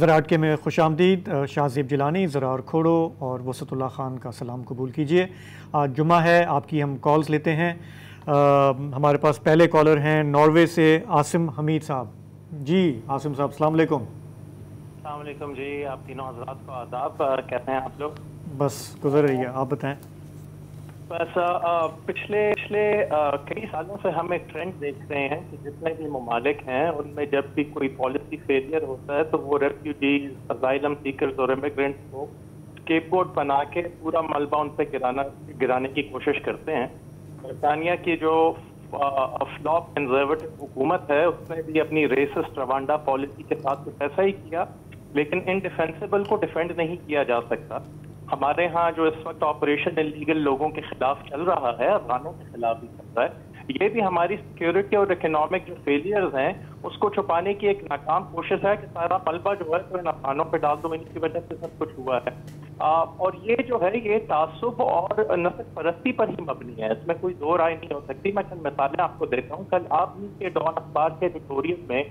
ज़राअत के में खुशामदीद। शाहज़ेब जिलानी, ज़रार खोड़ो और वसतुल्लाह ख़ान का सलाम कबूल कीजिए। आज जुम्मा है, आपकी हम कॉल्स लेते हैं। हमारे पास पहले कॉलर हैं नॉर्वे से आसिम हमीद साहब। जी आसिम साहब, अस्सलाम वालेकुम। अस्सलाम वालेकुम जी, आप तीनों हज़रात को आदाब। कैसे हैं आप लोग? बस गुजर रही है, आप बताएं। बस पिछले कई सालों से हम एक ट्रेंड देख रहे हैं कि जितने भी ममालिक हैं उनमें जब भी कोई पॉलिसी फेलियर होता है तो वो रेफ्यूजीज, असाइलम सीकर्स और इमिग्रेंट्स को स्केपगोट बना के पूरा मलबा उन पर गिराने की कोशिश करते हैं। बरतानिया की जो फ्लॉप कंजर्वेटिव हुकूमत है उसने भी अपनी रेसिस्ट रवांडा पॉलिसी के साथ कुछ ऐसा ही किया, लेकिन इनडिफेंसिबल को डिफेंड नहीं किया जा सकता। हमारे यहाँ जो इस वक्त ऑपरेशन इलीगल लोगों के खिलाफ चल रहा है, अफगानों के खिलाफ भी चल रहा है, ये भी हमारी सिक्योरिटी और इकोनॉमिक जो फेलियर्स हैं उसको छुपाने की एक नाकाम कोशिश है कि सारा मलबा जो है तो इन अफगानों पे डाल दो, इनकी वजह से सब कुछ हुआ है। और ये जो है ये तासुब और नस्ल परस्ती पर ही मबनी है, इसमें कोई दो राय नहीं हो सकती। मैं चंद मिसालें आपको देता हूँ। कल आप के डॉन अखबार के एडिटोरियल में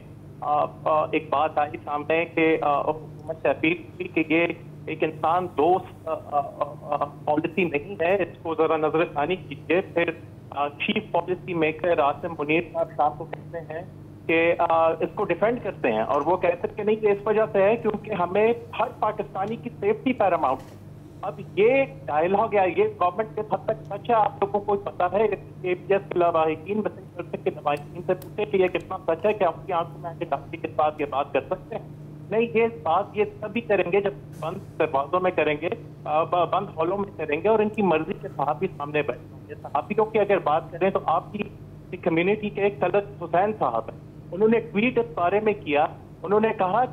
एक बात आई सामने कि हुकूमत से अपील की कि ये एक इंसान दोस्त पॉलिसी नहीं है, इसको जरा नजरसानी कीजिए। फिर chief policy maker Asim Munir साहब शाम को कहते हैं कि इसको डिफेंड करते हैं और वो कहते हैं कि नहीं, ये इस वजह से है क्योंकि हमें हर पाकिस्तानी की सेफ्टी पैरामाउंट है। अब ये डायलॉग या ये गवर्नमेंट के हद तक सच है, आप लोगों को पता है। APS के लवाहिकीन के लवाहिकीन से पूछे कि ये कितना सच है, क्या आपकी आंखों में आके डॉक्टर के साथ ये बात कर सकते हैं? नहीं, ये बात ये तभी करेंगे जब बंद दरवाजों में करेंगे, बंद हॉलों में करेंगे और इनकी मर्जी के सहाफ़ी सामने बैठे होंगे। सहाफ़ियों की अगर बात करें तो आपकी कम्युनिटी के एक तलत हुसैन साहब है, उन्होंने ट्वीट इस बारे में किया। उन्होंने कहा,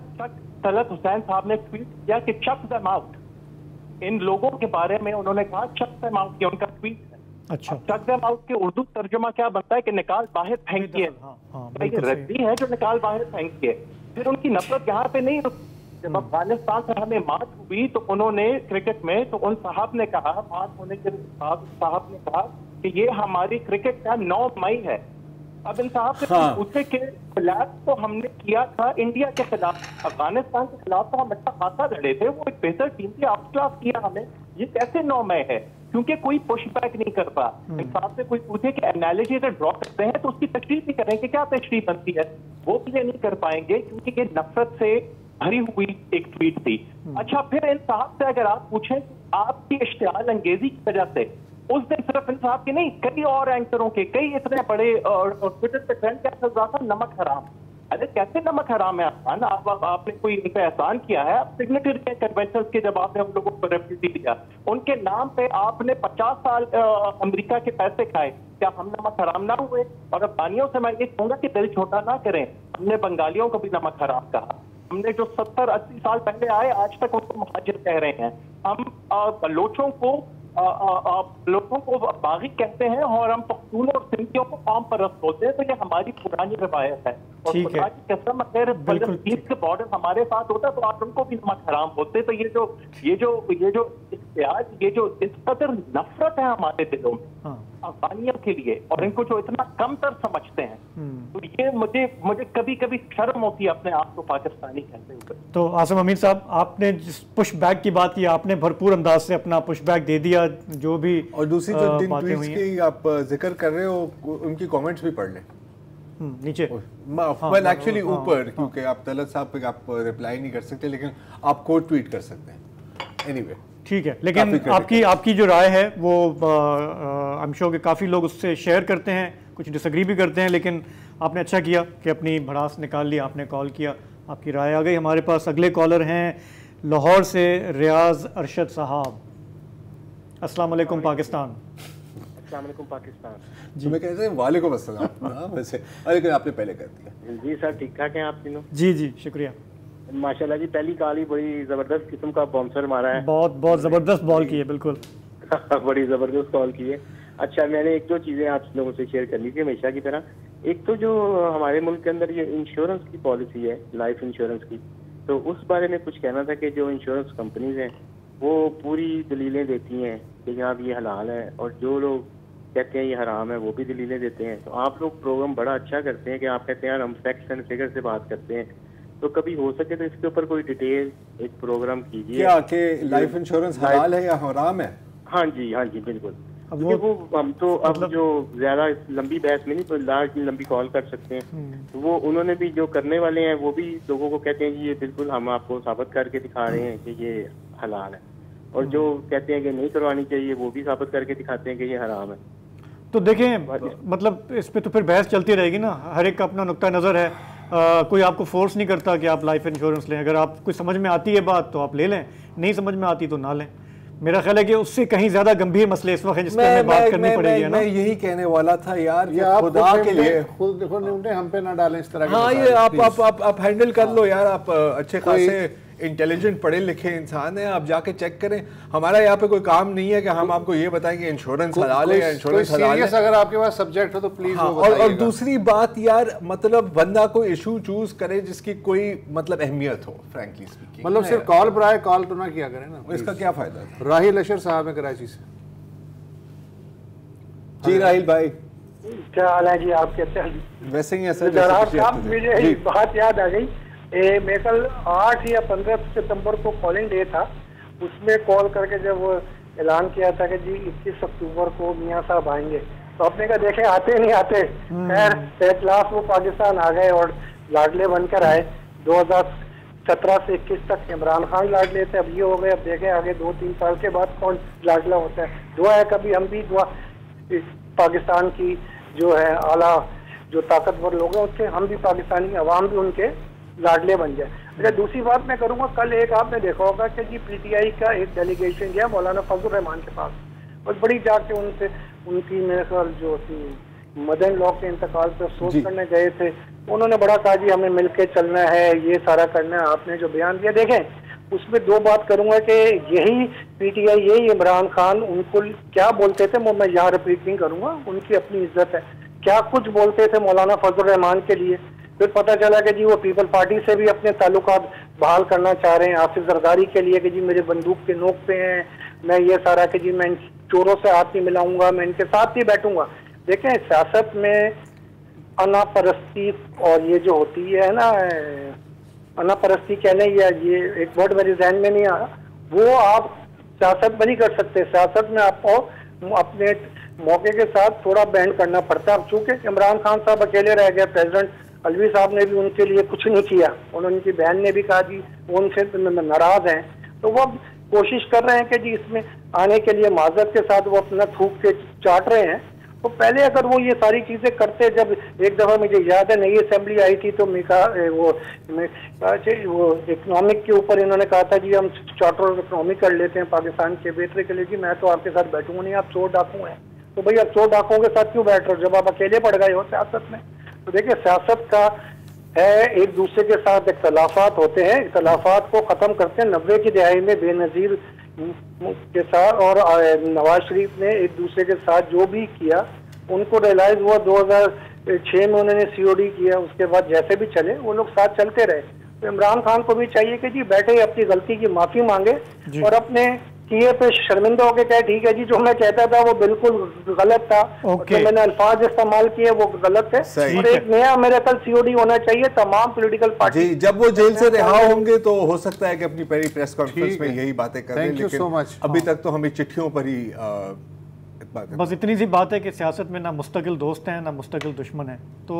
तलत हुसैन साहब ने ट्वीट किया कि चक देम आउट। इन लोगों के बारे में उन्होंने कहा चक देम आउट, किया उनका ट्वीट है। अच्छा, चक देम आउट के उर्दू तर्जुमा क्या बनता है कि निकाल बाहर फेंकिए। ये रद्दी है जो निकाल बाहर फेंकिए। फिर उनकी नफरत यहाँ पे नहीं रुकी। जब अफगानिस्तान से हमें मात हुई तो उन्होंने क्रिकेट में तो उन साहब ने कहा, मात होने के बाद साहब ने कहा कि ये हमारी क्रिकेट का 9 मई है। अब इन साहब से पूछे कि कोलैप्स तो हमने किया था इंडिया के खिलाफ, अफगानिस्तान के खिलाफ तो हम अच्छा खासा लड़े थे, वो एक बेहतर टीम थी, आउट क्लास किया हमें, ये कैसे 9 मई है? क्योंकि कोई पुश बैक नहीं करता। इंसान से कोई पूछे कि एनालिसिस अगर ड्रॉ करते हैं तो उसकी तशरीह भी करें कि क्या तशरीह बनती है, वो भी नहीं कर पाएंगे क्योंकि ये नफरत से भरी हुई एक ट्वीट थी। अच्छा, फिर इन साहब से अगर आप पूछें आपकी इश्तिहाल अंगेजी की वजह से उस दिन सिर्फ इन साहब के नहीं, कई और एंकरों के कई इतने बड़े और ट्विटर पे ट्रेंड क्या चल रहा था, नमक हराम। अरे कैसे नमक हराम है अफगान? आपने कोई इन पे एहसान किया है? आप सिग्नेचर के कन्वेंशन के जब आपने हम लोगों को रेफ्यूजी दिया, उनके नाम पे आपने 50 साल अमेरिका के पैसे खाए, क्या हम नमक हराम ना हुए? और अफगानियों से मैं ये कहूंगा कि दिल छोटा ना करें। हमने बंगालियों को भी नमक हराम कहा, हमने जो 70-80 साल पहले आए आज तक उनको मुहाजिर कह रहे हैं, हम बलोचों को बागी कहते हैं और हम पख्तूनों और सिंधियों को कौम परस्त बोलते हैं। तो ये हमारी पुरानी रवायत है। और खुदा की कसम, अगर फलस्तीन के बॉर्डर हमारे साथ होता तो आप उनको भी नमक हराम बोलते। तो ये जो इख्तियार, ये जो इस कदर नफरत है हमारे दिलों में अफगानियों के लिए और इनको जो इतना कमतर समझते हैं, तो ये मुझे कभी कभी शर्म होती है अपने आप को पाकिस्तानी कहते हुए। तो आसिम हमीद साहब, आपने जिस पुश बैक की बात की, आपने भरपूर अंदाज से अपना पुश बैक दे दिया। जो भी और दूसरी जो जिन ट्वीट्स की आप जिक्र कर रहे हो उनकी कमेंट्स भी पढ़ लें नीचे। वेल एक्चुअली ऊपर, क्योंकि आप तलत साहब पे आप रिप्लाई नहीं कर सकते, लेकिन आप कोट ट्वीट कर सकते हैं। एनीवे ठीक है, लेकिन आपकी जो राय है वो आई एम श्योर कि काफ़ी लोग उससे शेयर करते हैं, कुछ डिसएग्री भी करते हैं, लेकिन आपने अच्छा किया कि अपनी भड़ास निकाल ली, आपने कॉल किया, आपकी राय आ गई। हमारे पास अगले कॉलर हैं लाहौर से रियाज अरशद साहब। अस्सलाम वालेकुम पाकिस्तान। अस्सलाम वालेकुम पाकिस्तान जी। मैं कहते हैं वालेकुम अस्सलाम वैसे, लेकिन आपने पहले कर दिया। जी सर, ठीक ठाक हैं आप तीनों? जी जी, शुक्रिया। माशाल्लाह जी, पहली कॉल ही बड़ी जबरदस्त किस्म का बाउंसर मारा है। बहुत जबरदस्त बॉल की है, बिल्कुल बड़ी जबरदस्त कॉल की है। अच्छा, मैंने एक दो चीजें आप लोगों से शेयर करनी थी हमेशा की तरह। एक तो जो हमारे मुल्क के अंदर ये इंश्योरेंस की पॉलिसी है, लाइफ इंश्योरेंस की, तो उस बारे में कुछ कहना था कि जो इंश्योरेंस कंपनीज हैं वो पूरी दलीलें देती हैं कि जनाब ये हलाल है, और जो लोग कहते हैं ये हराम है वो भी दलीलें देते हैं। तो आप लोग प्रोग्राम बड़ा अच्छा करते हैं कि आप कहते हैं यार हम फैक्ट्स एंड फिगर से बात करते हैं, तो कभी हो सके तो इसके ऊपर कोई डिटेल एक प्रोग्राम कीजिए। क्या कि लाइफ इंश्योरेंस हलाल है या हराम है? हाँ जी बिल्कुल। क्योंकि वो हम तो अब जो ज्यादा लंबी बहस में नहीं, तो लास्ट लंबी कॉल कर सकते हैं। तो वो उन्होंने भी जो करने वाले हैं वो भी लोगों को कहते हैं कि ये बिल्कुल हम आपको साबित करके दिखा रहे हैं कि ये हलाल है, और जो कहते हैं कि नहीं करवानी चाहिए वो भी साबित करके दिखाते हैं कि ये हराम है। तो देखें, मतलब इस पे तो फिर बहस चलती रहेगी ना, हर एक का अपना नुक्ता नज़र है। कोई आपको फोर्स नहीं करता कि आप लाइफ इंश्योरेंस लें। अगर आप कोई समझ में आती है बात तो आप ले लें, नहीं समझ में आती तो ना लें। मेरा ख्याल है कि उससे कहीं ज्यादा गंभीर मसले इस वक्त है जिस पर हमें बात करनी पड़ेगी ना। मैं यही कहने वाला था यार, ये खुदा के लिए खुद देखो, हम पे ना डालें इस तरह। हाँ, ये आप हैंडल कर लो यार। आप अच्छे खासे इंटेलिजेंट पढ़े लिखे इंसान हैं, आप जाके चेक करें। हमारा यहाँ पे कोई काम नहीं है कि हम आपको ये बताएं कि इंश्योरेंस हलाल है या इंश्योरेंस हलाल है। अगर आपके पास सब्जेक्ट हो तो प्लीज हाँ, और दूसरी बात यार, मतलब बंदा कोई इशू चूज करे जिसकी कोई मतलब अहमियत हो, फ्रैंकली स्पीकिंग। मतलब सिर्फ कॉल पर आए, कॉल तो ना किया करें ना, इसका क्या फायदा था? राहिल अशर साहब है कराची से। जी राहिल भाई, क्या हाल है जी आपके? वैसे ही ऐसा मुझे बात याद आ गई। मैं कल 8 या 15 सितंबर को कॉलिंग डे था, उसमें कॉल करके जब ऐलान किया था कि जी 21 अक्टूबर को मियाँ साहब आएंगे, तो आपने कहा देखे आते नहीं आते। खैर एट लास्ट वो पाकिस्तान आ गए और लाडले बनकर आए। 2017 से 21 तक इमरान खान लाडले थे, अब ये हो गए। अब देखें आगे 2-3 साल के बाद कौन लाडला होता है। दुआ है कभी हम भी दुआ पाकिस्तान की जो है आला जो ताकतवर लोग हैं उसके, हम भी पाकिस्तानी अवाम भी उनके लाडले बन जाए। अच्छा, दूसरी बात मैं करूंगा, कल एक आपने देखा होगा कि जी पीटीआई का एक डेलीगेशन गया मौलाना फजल रहमान के पास, और बड़ी जाके उनसे उनकी मेरे ख्याल जो थी मदन लॉ के इंतकाल पर अफसोस करने गए थे। उन्होंने बड़ा कहा जी हमें मिलके चलना है, ये सारा करना है। आपने जो बयान दिया, देखें उसमें दो बात करूंगा कि यही पीटीआई, यही इमरान खान उनको क्या बोलते थे, वो मैं यहाँ रिपीट नहीं करूंगा, उनकी अपनी इज्जत है। क्या कुछ बोलते थे मौलाना फजल रहमान के लिए, फिर पता चला कि जी वो पीपल पार्टी से भी अपने ताल्लुकात बहाल करना चाह रहे हैं। आसिफ जरदारी के लिए कि जी मेरे बंदूक के नोक पे हैं, मैं ये सारा कि जी मैं चोरों से हाथ नहीं मिलाऊंगा, मैं इनके साथ ही बैठूंगा। देखें सियासत में अनापरस्ती और ये जो होती है ना, अनापरस्ती कहने या ये एक वर्ड मेरे जहन में नहीं आ रहा, वो आप सियासत में नहीं कर सकते। सियासत में आपको अपने मौके के साथ थोड़ा बैंड करना पड़ता है। अब चूंकि इमरान खान साहब अकेले रह गए, प्रेसिडेंट अलवी साहब ने भी उनके लिए कुछ नहीं किया, उन्होंने उनकी बहन ने भी कहा जी वो उनसे नाराज हैं, तो वो कोशिश कर रहे हैं कि जी इसमें आने के लिए माजरत के साथ वो अपना थूक के चाट रहे हैं। तो पहले अगर वो ये सारी चीजें करते, जब एक दफा मुझे याद है नई असेंबली आई थी तो वो इकोनॉमिक के ऊपर इन्होंने कहा था जी हम चार्टर इकोनॉमी कर लेते हैं पाकिस्तान के बेहतरी के लिए, जी मैं तो आपके साथ बैठूंगा नहीं, आप चोर डाकू हैं। तो भाई आप चोर डाकुओं के साथ क्यों बैठ रहे हो जब आप अकेले पड़ गए हो सियासत में? तो देखिए सियासत का है, एक दूसरे के साथ इख्तलाफात होते हैं, इख्तलाफात को ख़त्म करते हैं। 90 की दहाई में बेनज़ीर के साथ और नवाज शरीफ ने एक दूसरे के साथ जो भी किया उनको रियलाइज़ हुआ। 2006 में उन्होंने COD किया, उसके बाद जैसे भी चले वो लोग साथ चलते रहे। तो इमरान खान को भी चाहिए कि जी बैठे अपनी गलती की माफ़ी मांगे और अपने किए पे शर्मिंदा होके कहे ठीक है जी जो मैं कहता था वो बिल्कुल गलत था, तो मैंने अल्फाज इस्तेमाल किए वो गलत है। और एक नया मेरे कल COD होना चाहिए तमाम पॉलिटिकल पार्टी। जब वो जेल से रिहा होंगे तो हो सकता है कि अपनी पहली प्रेस कॉन्फ्रेंस में यही बातें करें, लेकिन अभी तक तो हमें चिट्ठियों पर ही बस इतनी सी बात है कि सियासत में ना मुस्तकिल दोस्त हैं ना मुस्तकिल दुश्मन है। तो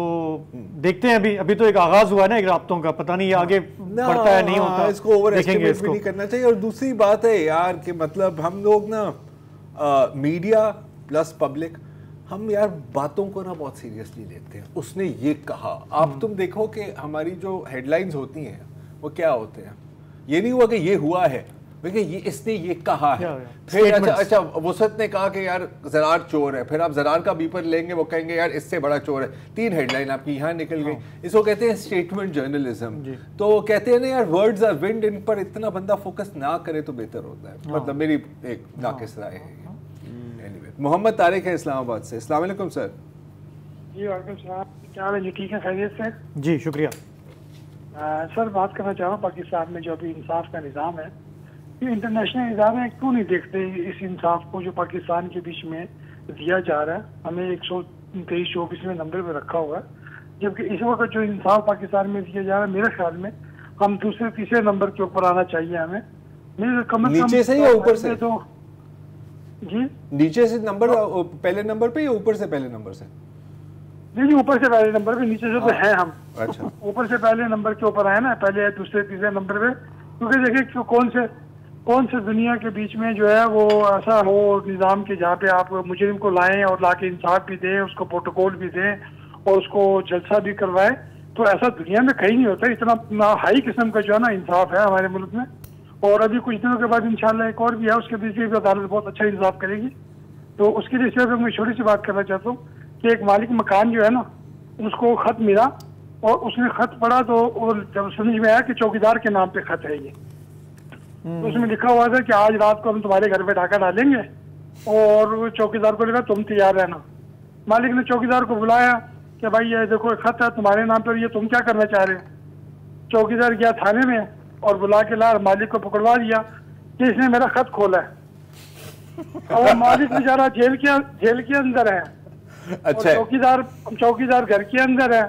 देखते हैं, अभी तो एक आगाज हुआ है ना एक राब्तों का, पता नहीं ये आगे बढ़ता है नहीं होता, इसको ओवर एस्टिमेट भी नहीं करना चाहिए। और दूसरी बात है यार कि मतलब हम लोग ना मीडिया प्लस पब्लिक, हम यार बातों को ना बहुत सीरियसली लेते हैं। उसने ये कहा, आप तुम देखो कि हमारी जो हेडलाइंस होती हैं वो क्या होते हैं, ये नहीं हुआ कि ये हुआ है, ये इसने ये कहा है। फिर अच्छा वसत ने कहा कि यार ज़रार चोर है, फिर आप ज़रार का बीपर लेंगे वो कहेंगे यार इससे बड़ा चोर है। 3 हेडलाइन आपकी यहाँ निकल गई। इसको कहते हैं स्टेटमेंट जर्नलिज्म। तो कहते हैं ना यार वर्ड्स आर विंड, इन पर इतना बंदा फोकस ना करे तो बेहतर होता है। मतलब मेरी एक नाकिस राय है। एनीवे, मोहम्मद तारिक है इस्लामाबाद से। अस्सलाम वालेकुम सर। जी वालेकुम सलाम, क्या हाल है जी? ठीक है, खैरियत से? जी शुक्रिया सर। बात करना चाह रहा हूँ पाकिस्तान में जो अभी इंसाफ का निज़ाम है, ये इंटरनेशनल इदारे क्यों नहीं देखते इस इंसाफ को जो पाकिस्तान के बीच में दिया जा रहा है? हमें 123-24 में नंबर पे रखा हुआ है, जबकि इस वक्त जो इंसाफ पाकिस्तान में दिया जा रहा है मेरे ख्याल में हम दूसरे तीसरे नंबर के ऊपर आना चाहिए हमें। नीचे से या ऊपर से? तो जी नीचे से नंबर पहले नंबर पे या ऊपर से पहले नंबर से? नहीं, ऊपर से पहले नंबर पे, नीचे से तो है हम। अच्छा, ऊपर से पहले नंबर के ऊपर आए ना, पहले दूसरे तीसरे नंबर पे। क्योंकि देखिए कौन से दुनिया के बीच में जो है वो ऐसा हो निज़ाम के जहाँ पे आप मुजरिम को लाएं और लाके इंसाफ भी दें, उसको प्रोटोकॉल भी दें और उसको जलसा भी करवाएं। तो ऐसा दुनिया में कहीं नहीं होता। इतना हाई किस्म का जो है ना इंसाफ है हमारे मुल्क में। और अभी कुछ दिनों के बाद इंशाल्लाह एक और भी है, उसके बीच भी अदालत बहुत अच्छा इंसाफ करेगी। तो उसके लिए सिर्फ मैं छोटी सी बात करना चाहता हूँ कि एक मालिक मकान जो है ना, उसको खत मिला और उसने खत पढ़ा तो जब समझ में आया कि चौकीदार के नाम पे खत है ये। तो उसमें लिखा हुआ था कि आज रात को हम तुम्हारे घर पे डाका डालेंगे और चौकीदार को लिखा तुम तैयार रहना। मालिक ने चौकीदार को बुलाया कि भाई ये देखो खत है तुम्हारे नाम पर, ये तुम क्या करना चाह रहे हो? चौकीदार गया थाने में और बुला के ला मालिक को पकड़वा दिया कि इसने मेरा खत खोला है। और मालिक बेचारा जेल के अंदर है। अच्छा, चौकीदार घर के अंदर है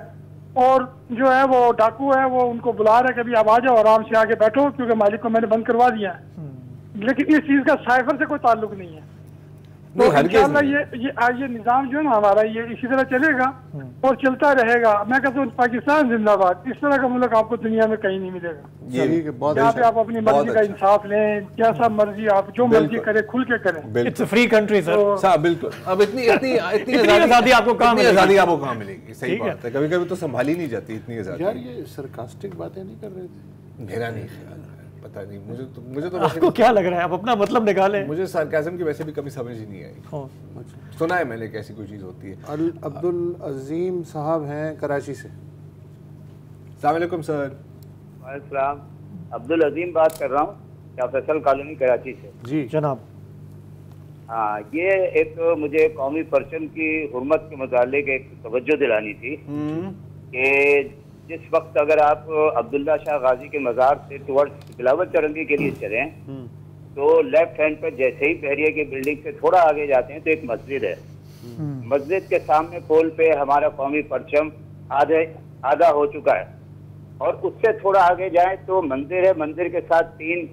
और जो है वो डाकू है वो उनको बुला रहा है कि अभी आप आ जाओ, आराम से आके बैठो, क्योंकि मालिक को मैंने बंद करवा दिया है। लेकिन इस चीज का साइफर से कोई ताल्लुक नहीं है। तो इंशाल्लाह ये निजाम जो है ना हमारा ये इसी तरह चलेगा और चलता रहेगा। मैं कहता हूँ पाकिस्तान जिंदाबाद। इस तरह का मुल्क आपको दुनिया में कहीं नहीं मिलेगा। यहाँ पे आप अपनी मर्जी का इंसाफ लें, जैसा मर्जी आप जो मर्जी करें, खुल के करें। It's a free country sir. बिल्कुल। अब इतनी आज़ादी आपको कहाँ मिलेगी? सही बात है। कभी कभी तो संभाली नहीं जाती इतनी आज़ादी। यार ये सरकास्टिक बातें नहीं कर रहे थे? मेरा नहीं ख्याल, पता नहीं। मुझे तो आपको क्या लग रहा है? आप अपना मतलब निकालें। मुझे सरकाज़म की वैसे भी कभी समझ ही नहीं आई। सुना है मैंने कैसी कोई चीज़ होती है। अब्दुल अजीम साहब हैं कराची से। अस्सलाम वालेकुम सर। वालेकुम। अब्दुल अजीम बात कर रहा हूँ, क्या फैसल कॉलोनी कराची से। जी जनाब। हाँ, ये एक मुझे कौमी परचम की हुर्मत के मुतालिक एक तवज्जो दिलानी थी कि जिस वक्त अगर आप अब्दुल्ला शाह गाजी के मज़ार से टुवर्ड्स बिलावल चरंगी के लिए चलें तो लेफ्ट हैंड पर जैसे ही बहरिया की बिल्डिंग से थोड़ा आगे जाते हैं तो एक मस्जिद है। मस्जिद के सामने पोल पे हमारा कौमी परचम आधा हो चुका है और उससे थोड़ा आगे जाएं तो मंदिर है, मंदिर के साथ 3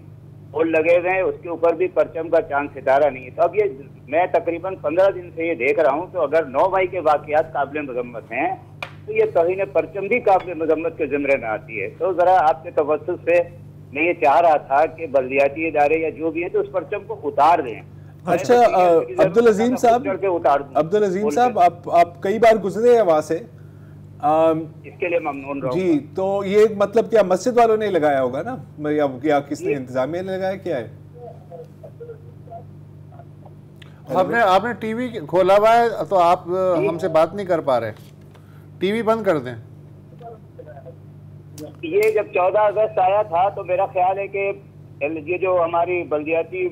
पोल लगे हुए हैं, उसके ऊपर भी परचम का चांद सितारा नहीं है। तो अब ये मैं तकरीबन 15 दिन से ये देख रहा हूँ, तो अगर 9 मई के वाक़यात काबिल मज़म्मत हैं तो ये तौहीन परचम भी काबिल मज़म्मत के ज़िम्रे में आती है। तो ज़रा आपके तवज्जुह से मैं ये चाह रहा था कि बल्दियाती इदारे या जो भी है तो उस परचम को उतार दें। अच्छा अब्दुल अजीम साहब, आप कई बार गुजरे हैं वहाँ से, इसके लिए ममनून रहूंगा। जी, तो ये मतलब क्या मस्जिद वालों ने लगाया होगा ना, या किसने इंतजामिया ने लगाया, क्या है? आपने टीवी खोला हुआ है तो आप हमसे बात नहीं कर पा रहे। टीवी बंद कर दें। ये जब 14 अगस्त आया था तो मेरा ख्याल है कि ये जो हमारी बल्दियाती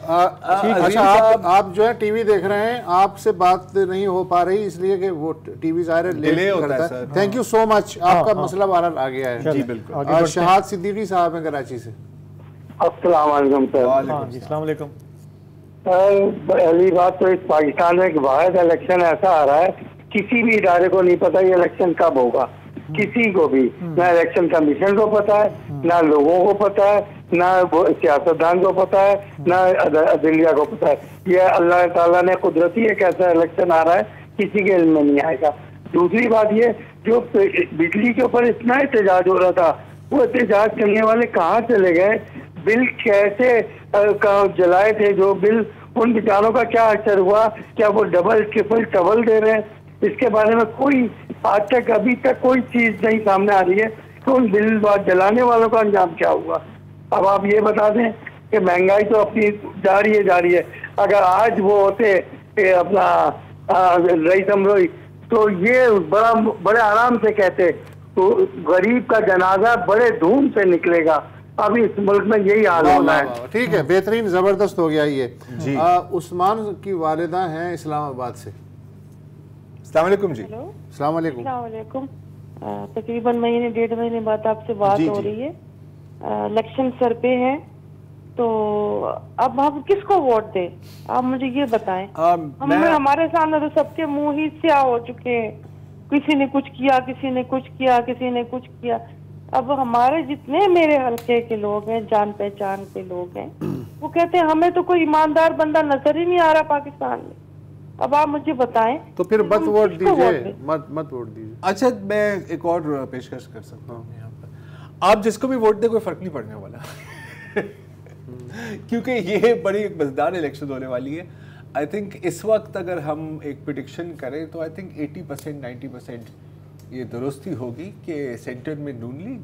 अच्छा आप जो है टीवी देख रहे हैं, आपसे बात नहीं हो पा रही इसलिए कि वो टीवी ज़ाहिर डिले होता है। थैंक यू सो मच, आपका मसला बहरहाल आ गया है। जी बिल्कुल। शहाद सिद्दीकी साहब हैं कराची से। अस्सलाम वालेकुम सर। अस्सलाम वालेकुम। पहली बात तो इस पाकिस्तान में एक वाहिद इलेक्शन ऐसा आ रहा है, किसी भी इदारे को नहीं पता ये इलेक्शन कब होगा, किसी को भी। ना इलेक्शन कमीशन को पता है, ना लोगों को पता है, ना सियासतदान को पता है, ना अदलिया को पता है। ये अल्लाह ताला ने कुदरती एक ऐसा इलेक्शन आ रहा है, किसी के इल्म में नहीं आएगा। दूसरी बात ये, जो बिजली के ऊपर इतना एहतजाज हो रहा था, वो एहतजाज करने वाले कहाँ चले गए? बिल कैसे जलाए थे जो बिल, उन बेचारों का क्या असर हुआ? क्या वो डबल ट्रिपल टबल दे रहे हैं? इसके बारे में कोई आज तक अभी तक कोई चीज नहीं सामने आ रही है कि उन बिल जलाने वालों का अंजाम क्या हुआ। अब आप ये बता दें कि महंगाई तो अपनी जा रही है। अगर आज वो होते अपना रईस अमरोई तो ये बड़े आराम से कहते, तो गरीब का जनाजा बड़े धूम से निकलेगा। अभी इस मुल्क में यही हाल होना है। ठीक है, बेहतरीन, जबरदस्त हो गया ये जी। उस्मान की वालिदा हैं इस्लामाबाद से। अस्सलाम वालेकुम जी। अस्सलाम वालेकुम। तकरीबन महीने 1.5 महीने बाद आपसे बात हो रही है। इलेक्शन सर पे है, तो अब हम किसको वोट दें? आप मुझे ये बताएं। हमारे सामने तो सबके मुंह ही स्याह हो चुके हैं। किसी ने कुछ किया, किसी ने कुछ किया, किसी ने कुछ किया। अब हमारे जितने मेरे हल्के के लोग हैं, जान पहचान के लोग हैं, वो कहते हैं हमें तो कोई ईमानदार बंदा नजर ही नहीं आ रहा पाकिस्तान में। अब आप मुझे बताएं तो फिर मत वोट दीजिए, मत वोट दीजिए। अच्छा, मैं एक और पेशकश कर सकता हूँ यहाँ पर, आप जिसको भी वोट दे कोई फर्क नहीं पड़ने वाला क्योंकि ये बड़ी एक मजेदार इलेक्शन होने वाली है। आई थिंक इस वक्त अगर हम एक प्रेडिक्शन करें तो आई थिंक 80% 90% ये दुरुस्ती होगी कि सेंटर में नून लीग,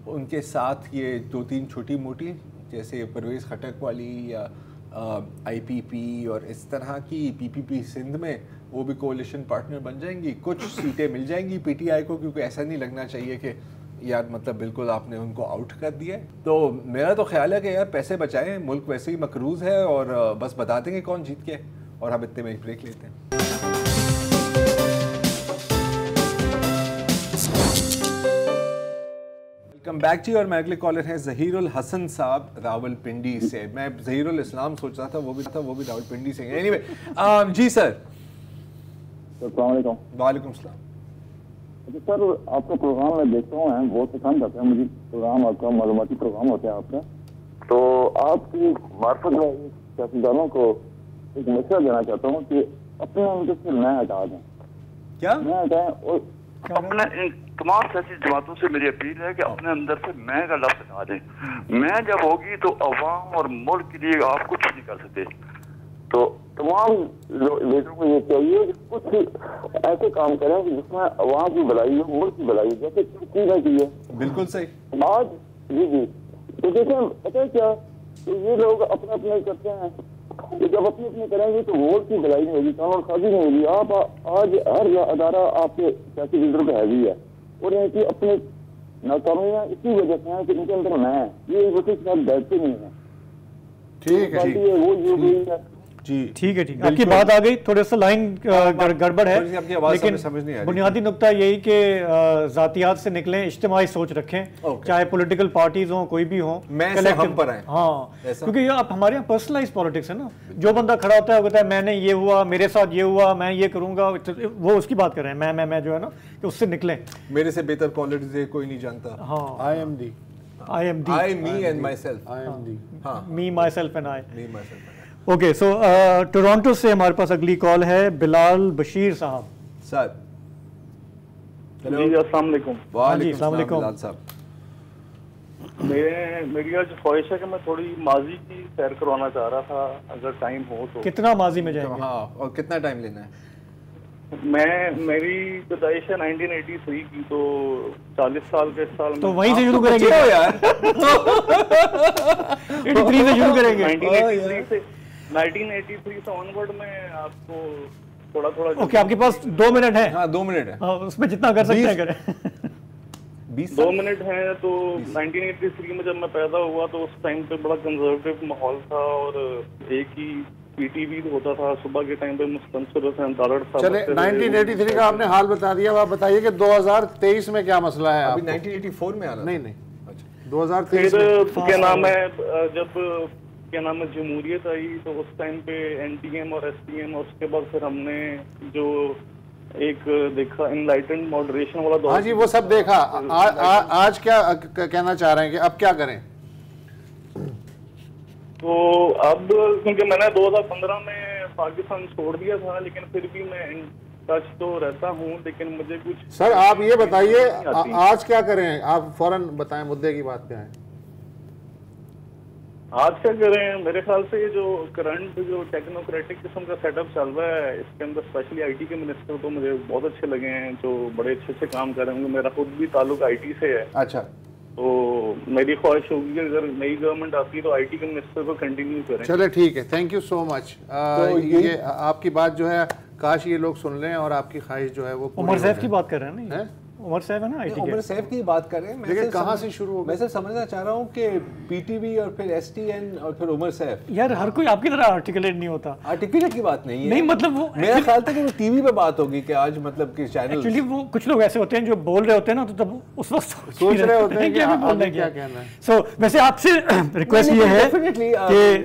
उनके साथ ये 2-3 छोटी मोटी जैसे परवेज़ खटक वाली या IPP और इस तरह की PPP सिंध में वो भी कोalition पार्टनर बन जाएंगी। कुछ सीटें मिल जाएंगी PTI को, क्योंकि ऐसा नहीं लगना चाहिए कि यार मतलब बिल्कुल आपने उनको आउट कर दिया है। तो मेरा तो ख्याल है कि यार पैसे बचाएं, मुल्क वैसे ही मकरूज़ है और बस बता देंगे कौन जीत के, और हम इतने में एक ब्रेक लेते हैं। वेलकम बैक जी, और मैं अगले कॉलर हैं ज़हीरुल हसन साहब रावलपिंडी से। मैं ज़हीरुल इस्लाम सोच रहा था, वो भी रावलपिंडी से। एनीवे जी सर, वालेकुम सलाम। अच्छा सर, आपका प्रोग्राम मैं देखता हूँ, बहुत पसंद आता है मुझे प्रोग्राम आपका, मालूमाती प्रोग्राम होता है आपका। तो आपकी मार्फत में सियासतदानों को एक मशवरा देना चाहता हूँ कि अपने अंदर से मैं हटा दें। क्या मैं हटाएं, और अपने इन तमाम सियासी जमातों से मेरी अपील है कि अपने अंदर से मैं का लफ्ज़ हटा दें। मैं जब होगी तो अवाम और मुल्क के लिए आप कुछ नहीं कर सकते। तो तमाम लीडरों को ये चाहिए कि कुछ ऐसे काम करें कि जिसमें अवाम की भलाई हो, मुल्क की भलाई हो, जैसे चीज़ें की है। बिल्कुल सही। आज जी तो देखें, पता है क्या, तो ये लोग अपने अपने करते हैं, तो जब अपने अपने करेंगे तो मुल्क की भलाई नहीं होगी, कानून साजी नहीं होगी। आप आज हर अदारा आपके सियासी लीडरों का हैवी है, और इनकी अपने नाकामियाँ इसी वजह से हैं कि इनके अंदर मैं ये वजह के साथ बैठते नहीं है। ठीक है, वो जो भी है जी, ठीक है, ठीक है, आपकी बात आ गई। थोड़ा सा लाइन गड़बड़ है, लेकिन समझ नहीं आ रही। बुनियादी नुकता यही कि जातियात से निकलें, इज्तिमाई सोच रखें, चाहे पॉलिटिकल पार्टीज हों, कोई भी हों, हम पर आए। हाँ, क्योंकि ये आप हमारे यहाँ पर्सनलाइज पॉलिटिक्स है ना। जो बंदा खड़ा होता है वो कहता है मैंने ये हुआ, मेरे साथ ये हुआ, मैं ये करूंगा, वो उसकी बात कर रहे हैं। मैं जो है ना कि उससे निकलें। मेरे से बेहतर पॉलिटिक्स कोई नहीं जानता। हाँ, I am the I, me and myself। I am the हाँ, me myself and I। me myself। Okay, so Toronto से हमारे पास अगली कॉल है, बिलाल बशीर साहब। सर जी, अस्सलाम वालेकुम। वालेकुम बिलाल साहब, मेरी आज ख्वाहिश है कि मैं थोड़ी माजी की सैर करवाना चाह रहा था, अगर टाइम हो तो। कितना माजी में जाएंगे? हाँ, और कितना टाइम लेना है? मेरी पैदाइश है 1983 की, तो 40 साल के साल में। तो वहीं से शुरू करेंगे यार 83 से शुरू करेंगे। 1983 से ऑनवर्ड में आपको थोड़ा थोड़ा। ओके, आपके पास 2 मिनट है। हाँ, 2 मिनट है। उसमें जितना कर सकते हैं करें। 2 मिनट है। तो 1983 में जब मैं पैदा हुआ तो उस टाइम पे बड़ा कंजर्वेटिव माहौल था, और एक ही PTV होता था सुबह के टाइम पे। मुस्तनसर हुसैन तारड़ साहब। चले, 1983 का आपने हाल बता दिया, आप बताइए कि 2023 में क्या मसला है? अभी 1984 में आना। नहीं, अच्छा, 2023 क्या नाम है, जब क्या नाम है जमहूरियत आई तो उस टाइम पे NTM और STM, और उसके बाद फिर हमने जो एक देखा इनलाइटेंड मॉडरेशन वाला दौर। हाँ जी, वो सब देखा। आज क्या कहना चाह रहे हैं कि अब क्या करें? तो अब क्योंकि मैंने 2015 में पाकिस्तान छोड़ दिया था, लेकिन फिर भी मैं इन टच तो रहता हूँ, लेकिन मुझे कुछ। सर आप ये बताइए आज क्या करें? आप फौरन बताएं, मुद्दे की बात पे आए। आज क्या करें? मेरे ख्याल से जो करंट जो टेक्नोक्रेटिक किस्म का सेटअप चल रहा है, इसके अंदर स्पेशली IT के मिनिस्टर तो मुझे बहुत अच्छे लगे हैं, जो बड़े अच्छे काम कर रहे होंगे। मेरा खुद भी ताल्लुक IT से है। अच्छा, तो मेरी ख्वाहिश होगी कि अगर नई गवर्नमेंट आती है तो IT के मिनिस्टर को कंटिन्यू करें। चले, ठीक है, थैंक यू सो मच। तो ये आपकी बात जो है, काश ये लोग सुन लें और आपकी ख्वाहिश जो है वो। उमर सैफ की बात कर रहे हैं ना, उमर सैफ है ना IT के। उमर सैफ की बात कर रहे हैं, लेकिन कहाँ से शुरू हो? मैं सिर्फ समझना चाह रहा हूँ कि PTV और फिर STN और फिर उमर सैफ। यार हर कोई आपकी तरह आर्टिकुलेट नहीं होता। आर्टिकुलेट की बात नहीं है। नहीं, मतलब वो मेरा ख्याल था कि वो TV पे बात होगी कि आज मतलब कि चैनल। एक्चुअली वो कुछ लोग ऐसे होते हैं जो बोल रहे होते हैं ना, तो तब उस वक्त सोच रहे होते हैं कि आगे क्या कहना है। सो वैसे आपसे रिक्वेस्ट ये है कि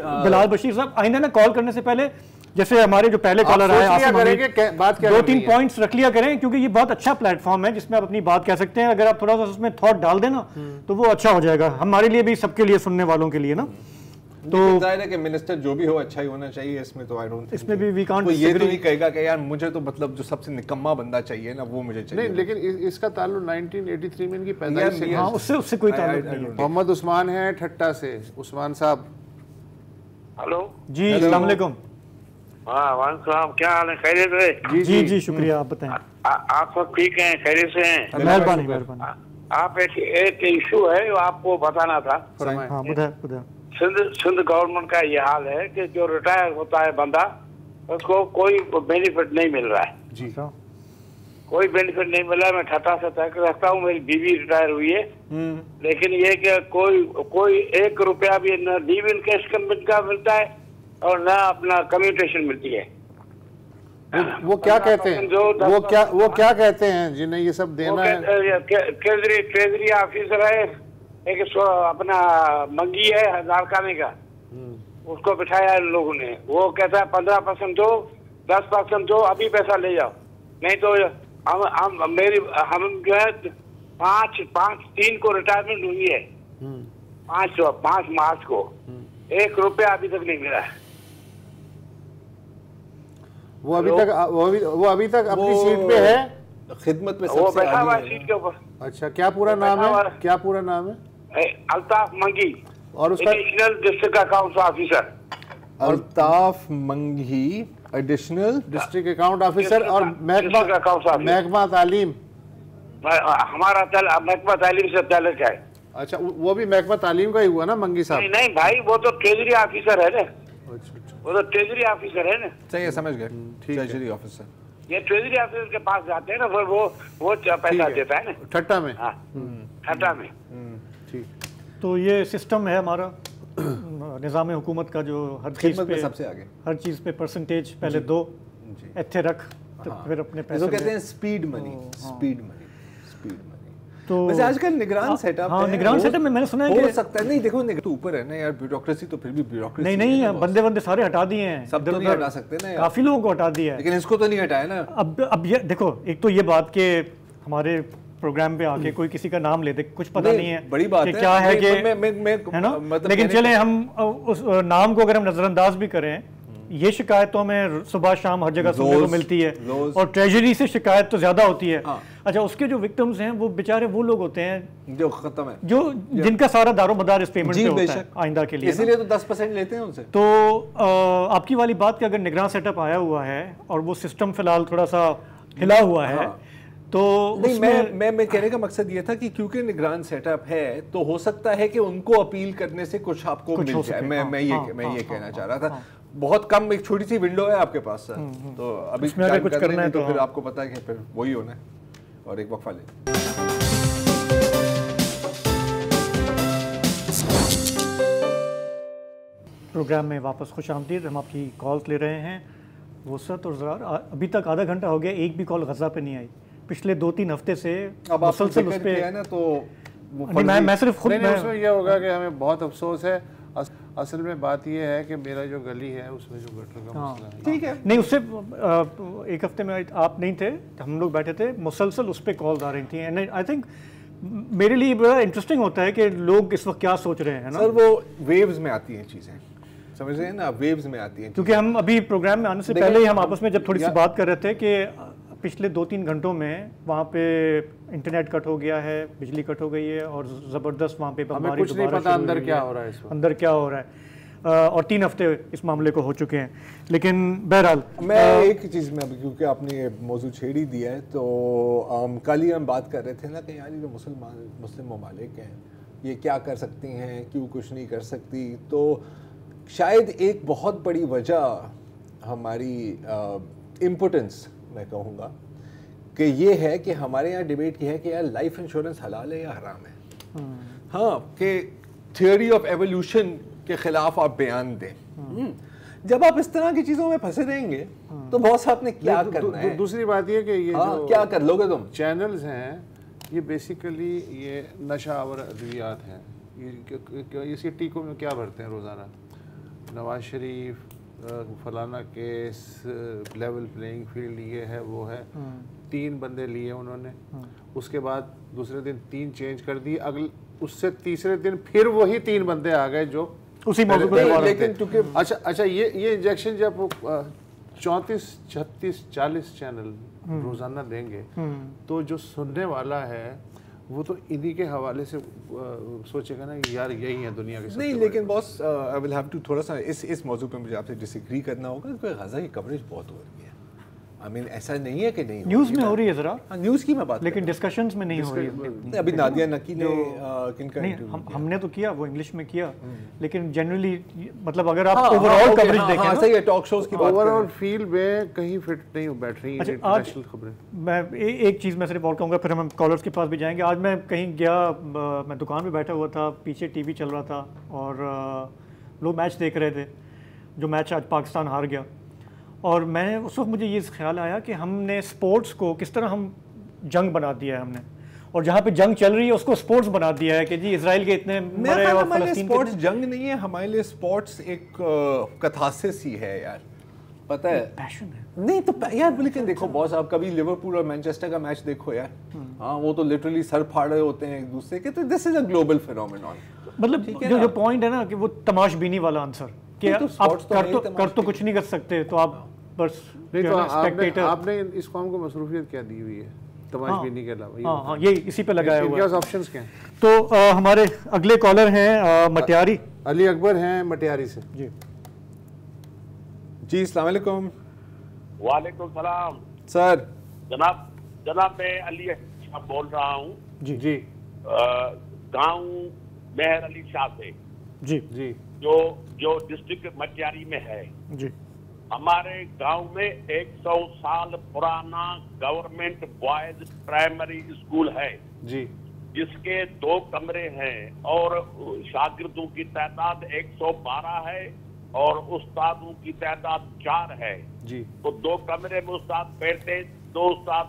बिलाल बशीर साहब, आइंदा ना कॉल करने से पहले जैसे हमारे जो पहले कॉलर आए बात क्या 2-3 पॉइंट्स रख लिया करें, क्योंकि ये बहुत अच्छा प्लेटफॉर्म है जिसमें आप अपनी बात कह सकते हैं। अगर आप थोड़ा सा उसमें थॉट डाल देना तो वो अच्छा हो जाएगा हमारे लिए भी, सबके लिए, सुनने वालों के लिए ना। तो जाहिर है कि मिनिस्टर जो भी हो अच्छा ही होना चाहिए इसमें, तो आई डोंट, इसमें भी वी कांट, ये तो नहीं कहेगा कि यार मुझे तो मतलब जो सबसे निकम्मा बंदा चाहिए ना वो मुझे चाहिए। नहीं, लेकिन इसका ताल्लुक 1983 में इनकी पैदाइश से, हाँ, उससे कोई ताल्लुक नहीं है। मोहम्मद उस्मान है ठट्टा से। उस्मान साहब, हेलो जी, अस्सलाम वालेकुम। हाँ वालेकुम, क्या हाल है? खैरियत है? जी जी, शुक्रिया। आप बताएं। आप सब ठीक हैं, खैरियत से हैं? मेहरबानी मेहरबानी। आप एक इशू है आपको बताना था। हाँ, बताएं। सिंध गवर्नमेंट का ये हाल है कि जो रिटायर होता है बंदा, उसको कोई बेनिफिट नहीं मिल रहा है जी। कोई बेनिफिट नहीं मिल रहा है। मैं ठट्टा से तय रखता हूँ, मेरी बीवी रिटायर हुई है, लेकिन ये कि कोई 1 रुपया भी न लीव इन कैश का मिलता है और न अपना कम्यूटेशन मिलती है। वो क्या कहते हैं, वो क्या कहते हैं जिन्हें ये सब देना है? ट्रेजरी ऑफिसर है, एक अपना मंगी है 1000 खाने का, उसको बिठाया इन लोगों ने। वो कहता है 15% दो, 10% दो, अभी पैसा ले जाओ, नहीं तो हम जो है 5/3 को रिटायरमेंट हुई है, 5 मार्च को, 1 रुपया अभी तक नहीं मिला है। वो अभी तक अपनी सीट पे है, खिदमत में वो बैठा हुआ है सीट के ऊपर। अच्छा, क्या पूरा नाम है? अल्ताफ मंगी, और उसका additional district account officer. Altaf मंगी, एडिशनल डिस्ट्रिक्ट अकाउंट ऑफिसर। और महकमा तालीम, हमारा महकमा तालीम से ताल्लुक है। अच्छा, वो भी महकमा तालीम का ही हुआ ना मंगी साहब? नहीं भाई, वो तो ट्रेजरी ऑफिसर है ना। वो तो ट्रेजरी ऑफिसर है ना। सही है, समझ गए, ट्रेजरी ऑफिसर। ये ट्रेजरी ऑफिसर के पास जाते हैं ना, फिर वो पैसा देता है ना ठट्टा में। हाँ, ठट्टा में। ठीक, तो ये सिस्टम है हमारा निज़ाम हुकूमत का, जो हर चीज़ पे सबसे आगे, हर चीज़ पे परसेंटेज पहले दो, इत्थे रख, तो फिर अपने पैसे कहते हैं स्पीड मनी। तो वैसे आजकल निगरान सेटअप, हाँ, निगरान सेटअप में मैंने सुना है कि हो सकता है, नहीं देखो तो ऊपर है ना यार, ब्यूरोक्रेसी तो फिर भी ब्यूरोक्रेसी नहीं, बंदे सारे हटा दिए हैं, सब तो नहीं हटा सकते ना, काफी लोगों को हटा दिया है, लेकिन इसको तो नहीं हटाया ना। अब ये देखो, एक तो ये बात के हमारे प्रोग्राम पे आके कोई किसी का नाम लेते, कुछ पता नहीं है, बड़ी बात है क्या है कि है ना, लेकिन चले हम उस नाम को अगर हम नजरअंदाज भी करें, ये शिकायत तो हमें सुबह शाम हर जगह सुनने को मिलती है, और ट्रेजरी से शिकायत तो ज्यादा होती है। अच्छा, उसके जो विक्टिम्स हैं वो बेचारे वो लोग होते हैं जो खत्म है, जो जिनका सारा दारोमदार इस पेमेंट पे होता है आइंदा के लिए, इसीलिए तो 10% लेते हैं उनसे। तो आपकी वाली बात कि अगर निगरान सेटअप आया हुआ है और वो सिस्टम फिलहाल थोड़ा सा हिला हुआ है, तो नहीं, मैं कहने का मकसद ये था कि क्योंकि निगरान सेटअप है तो हो सकता है कि उनको अपील करने से कुछ आपको मिल जाए। मैं ये कहना चाह रहा था, बहुत कम, एक छोटी सी विंडो है आपके पास सर, तो अभी अगर कुछ करना है तो फिर आपको पता है कि फिर वही होना है। और एक वक्फा ले, प्रोग्राम में वापस खुशामदीद। हम आपकी कॉल्स ले रहे हैं। वसत और ज़रार, अभी तक आधा घंटा हो गया, एक भी कॉल गज़ा पे नहीं आई। पिछले 2-3 हफ्ते से मुसलसल उस पे है ना, तो मैं सिर्फ खुद उसमें यह होगा कि हमें बहुत अफसोस है। असल में बात यह है कि मेरा जो गली है उसमें जो गटर का मसला है, ठीक है, नहीं उससे एक हफ्ते में आप नहीं थे, हम लोग बैठे थे, मुसलसल उस पर कॉल्स आ रही थी। एंड आई थिंक मेरे लिए बड़ा इंटरेस्टिंग होता है कि लोग इस वक्त क्या सोच रहे हैं ना। सर वो वेव्स में आती हैं चीज़ें, समझ रहे हैं ना, वेव्स में आती हैं, क्योंकि हम अभी प्रोग्राम में आने से पहले ही हम आपस में जब थोड़ी सी बात कर रहे थे कि पिछले 2-3 घंटों में वहाँ पे इंटरनेट कट हो गया है, बिजली कट हो गई है, और ज़बरदस्त वहाँ पे हमें कुछ नहीं पता अंदर क्या हो रहा है, अंदर क्या हो रहा है, और 3 हफ्ते इस मामले को हो चुके हैं। लेकिन बहरहाल मैं एक चीज़ में, क्योंकि आपने मौजू छेड़ ही दिया है, तो कल ही हम बात कर रहे थे ना कि यार ये जो मुस्लिम ममालिक हैं ये क्या कर सकती हैं, क्यों कुछ नहीं कर सकती। तो शायद एक बहुत बड़ी वजह हमारी इम्पोर्टेंस, मैं कहूँगा कि ये है कि हमारे यहाँ डिबेट की है कि यार लाइफ इंश्योरेंस हलाल है या हराम है। हाँ, कि थियोरी ऑफ एवोल्यूशन के खिलाफ आप बयान दें। जब आप इस तरह की चीज़ों में फंसे रहेंगे तो बहुत सा आपने क्या करना है। दूसरी बात ये कि ये जो क्या कर लोगे तुम चैनल्स हैं, ये बेसिकली ये नशा और अद्वियात हैं। ये इसी टीकों में क्या भरते हैं रोज़ाना, नवाज शरीफ, फलाना केस, लेवल प्लेइंग फील्ड, ये है वो है। 3 बंदे लिए उन्होंने, उसके बाद दूसरे दिन 3 चेंज कर दिए, अगले उससे तीसरे दिन फिर वही 3 बंदे आ गए जो उसी मौके पर। लेकिन क्योंकि अच्छा ये इंजेक्शन जब 34, 36, 40 चैनल रोजाना देंगे तो जो सुनने वाला है वो तो इन्हीं के हवाले से सोचेगा ना कि यार यही है दुनिया के। नहीं, लेकिन boss I will have to थोड़ा सा इस मौजू पे मुझे आपसे डिसएग्री करना होगा, क्योंकि गजा की कवरेज बहुत हो रही है। आई मीन ऐसा नहीं है कि नहीं, न्यूज़ में हो रही है ज़रा, न्यूज़ की मैं बात, लेकिन डिस्कशंस में नहीं हो रही है। अभी नादिया नकी ने किनका हमने तो किया, वो इंग्लिश में किया, लेकिन जनरली मतलब अगर आप ओवरऑल कवरेज देखें ना, सही है, टॉक शोज की बात, ओवरऑल फील्ड में कहीं फिट नहीं बैठ रही इंटरनेशनल खबरें। मैं एक चीज़ मैं सिर्फ और कहूँगा, फिर हम कॉलर्स के पास भी जाएंगे। आज मैं कहीं गया, मैं दुकान पे बैठा हुआ था, पीछे टीवी चल रहा था और लोग मैच देख रहे थे, जो मैच आज पाकिस्तान हार गया। और मैं उस वक्त मुझे ये ख्याल आया कि हमने स्पोर्ट्स को किस तरह हम जंग बना दिया है हमने, और जहाँ पे जंग चल रही है उसको स्पोर्ट्स बना दिया है कि जी इसराइल के इतने मरे और फलस्तीन के। स्पोर्ट्स जंग नहीं है हमारे लिए, स्पोर्ट्स एक कथासिस ही है यार, पता है, पैशन है। नहीं तो यार, लेकिन देखो बॉस, आप कभी लिवरपूल और मैनचेस्टर का मैच देखो यार, हाँ वो तो लिटरली सर फाड़ रहे होते हैं एक दूसरे के, तो दिस इज अ ग्लोबल फिनोमेनॉन। मतलब जो पॉइंट है ना कि वो तमाशबीनी वाला आंसर कि आप कर तो कुछ नहीं कर सकते, तो आप बस नहीं, तो आपने इस कौम को मसरूफियत क्या दी हुई है तमाशबीनी के अलावा? हाँ, ये इसी पे लगाया हुआ है। ऑप्शंस क्या हैं? तो हमारे अगले कॉलर हैं मटियारी, अली अकबर हैं मटियारी से। जी अस्सलाम वालेकुम। वालेकुम सलाम सर। जनाब मैं अली शाह बोल रहा हूँ जी गांव मेहर अली शाह से जी जो डिस्ट्रिक्ट मटियारी में है जी। हमारे गांव में 100 साल पुराना गवर्नमेंट बॉयज प्राइमरी स्कूल है जी, जिसके 2 कमरे हैं और शागिर्दों की तादाद 112 है और उस्तादों की तादाद 4 है जी। तो 2 कमरे में उस्ताद बैठते, 2 उस्ताद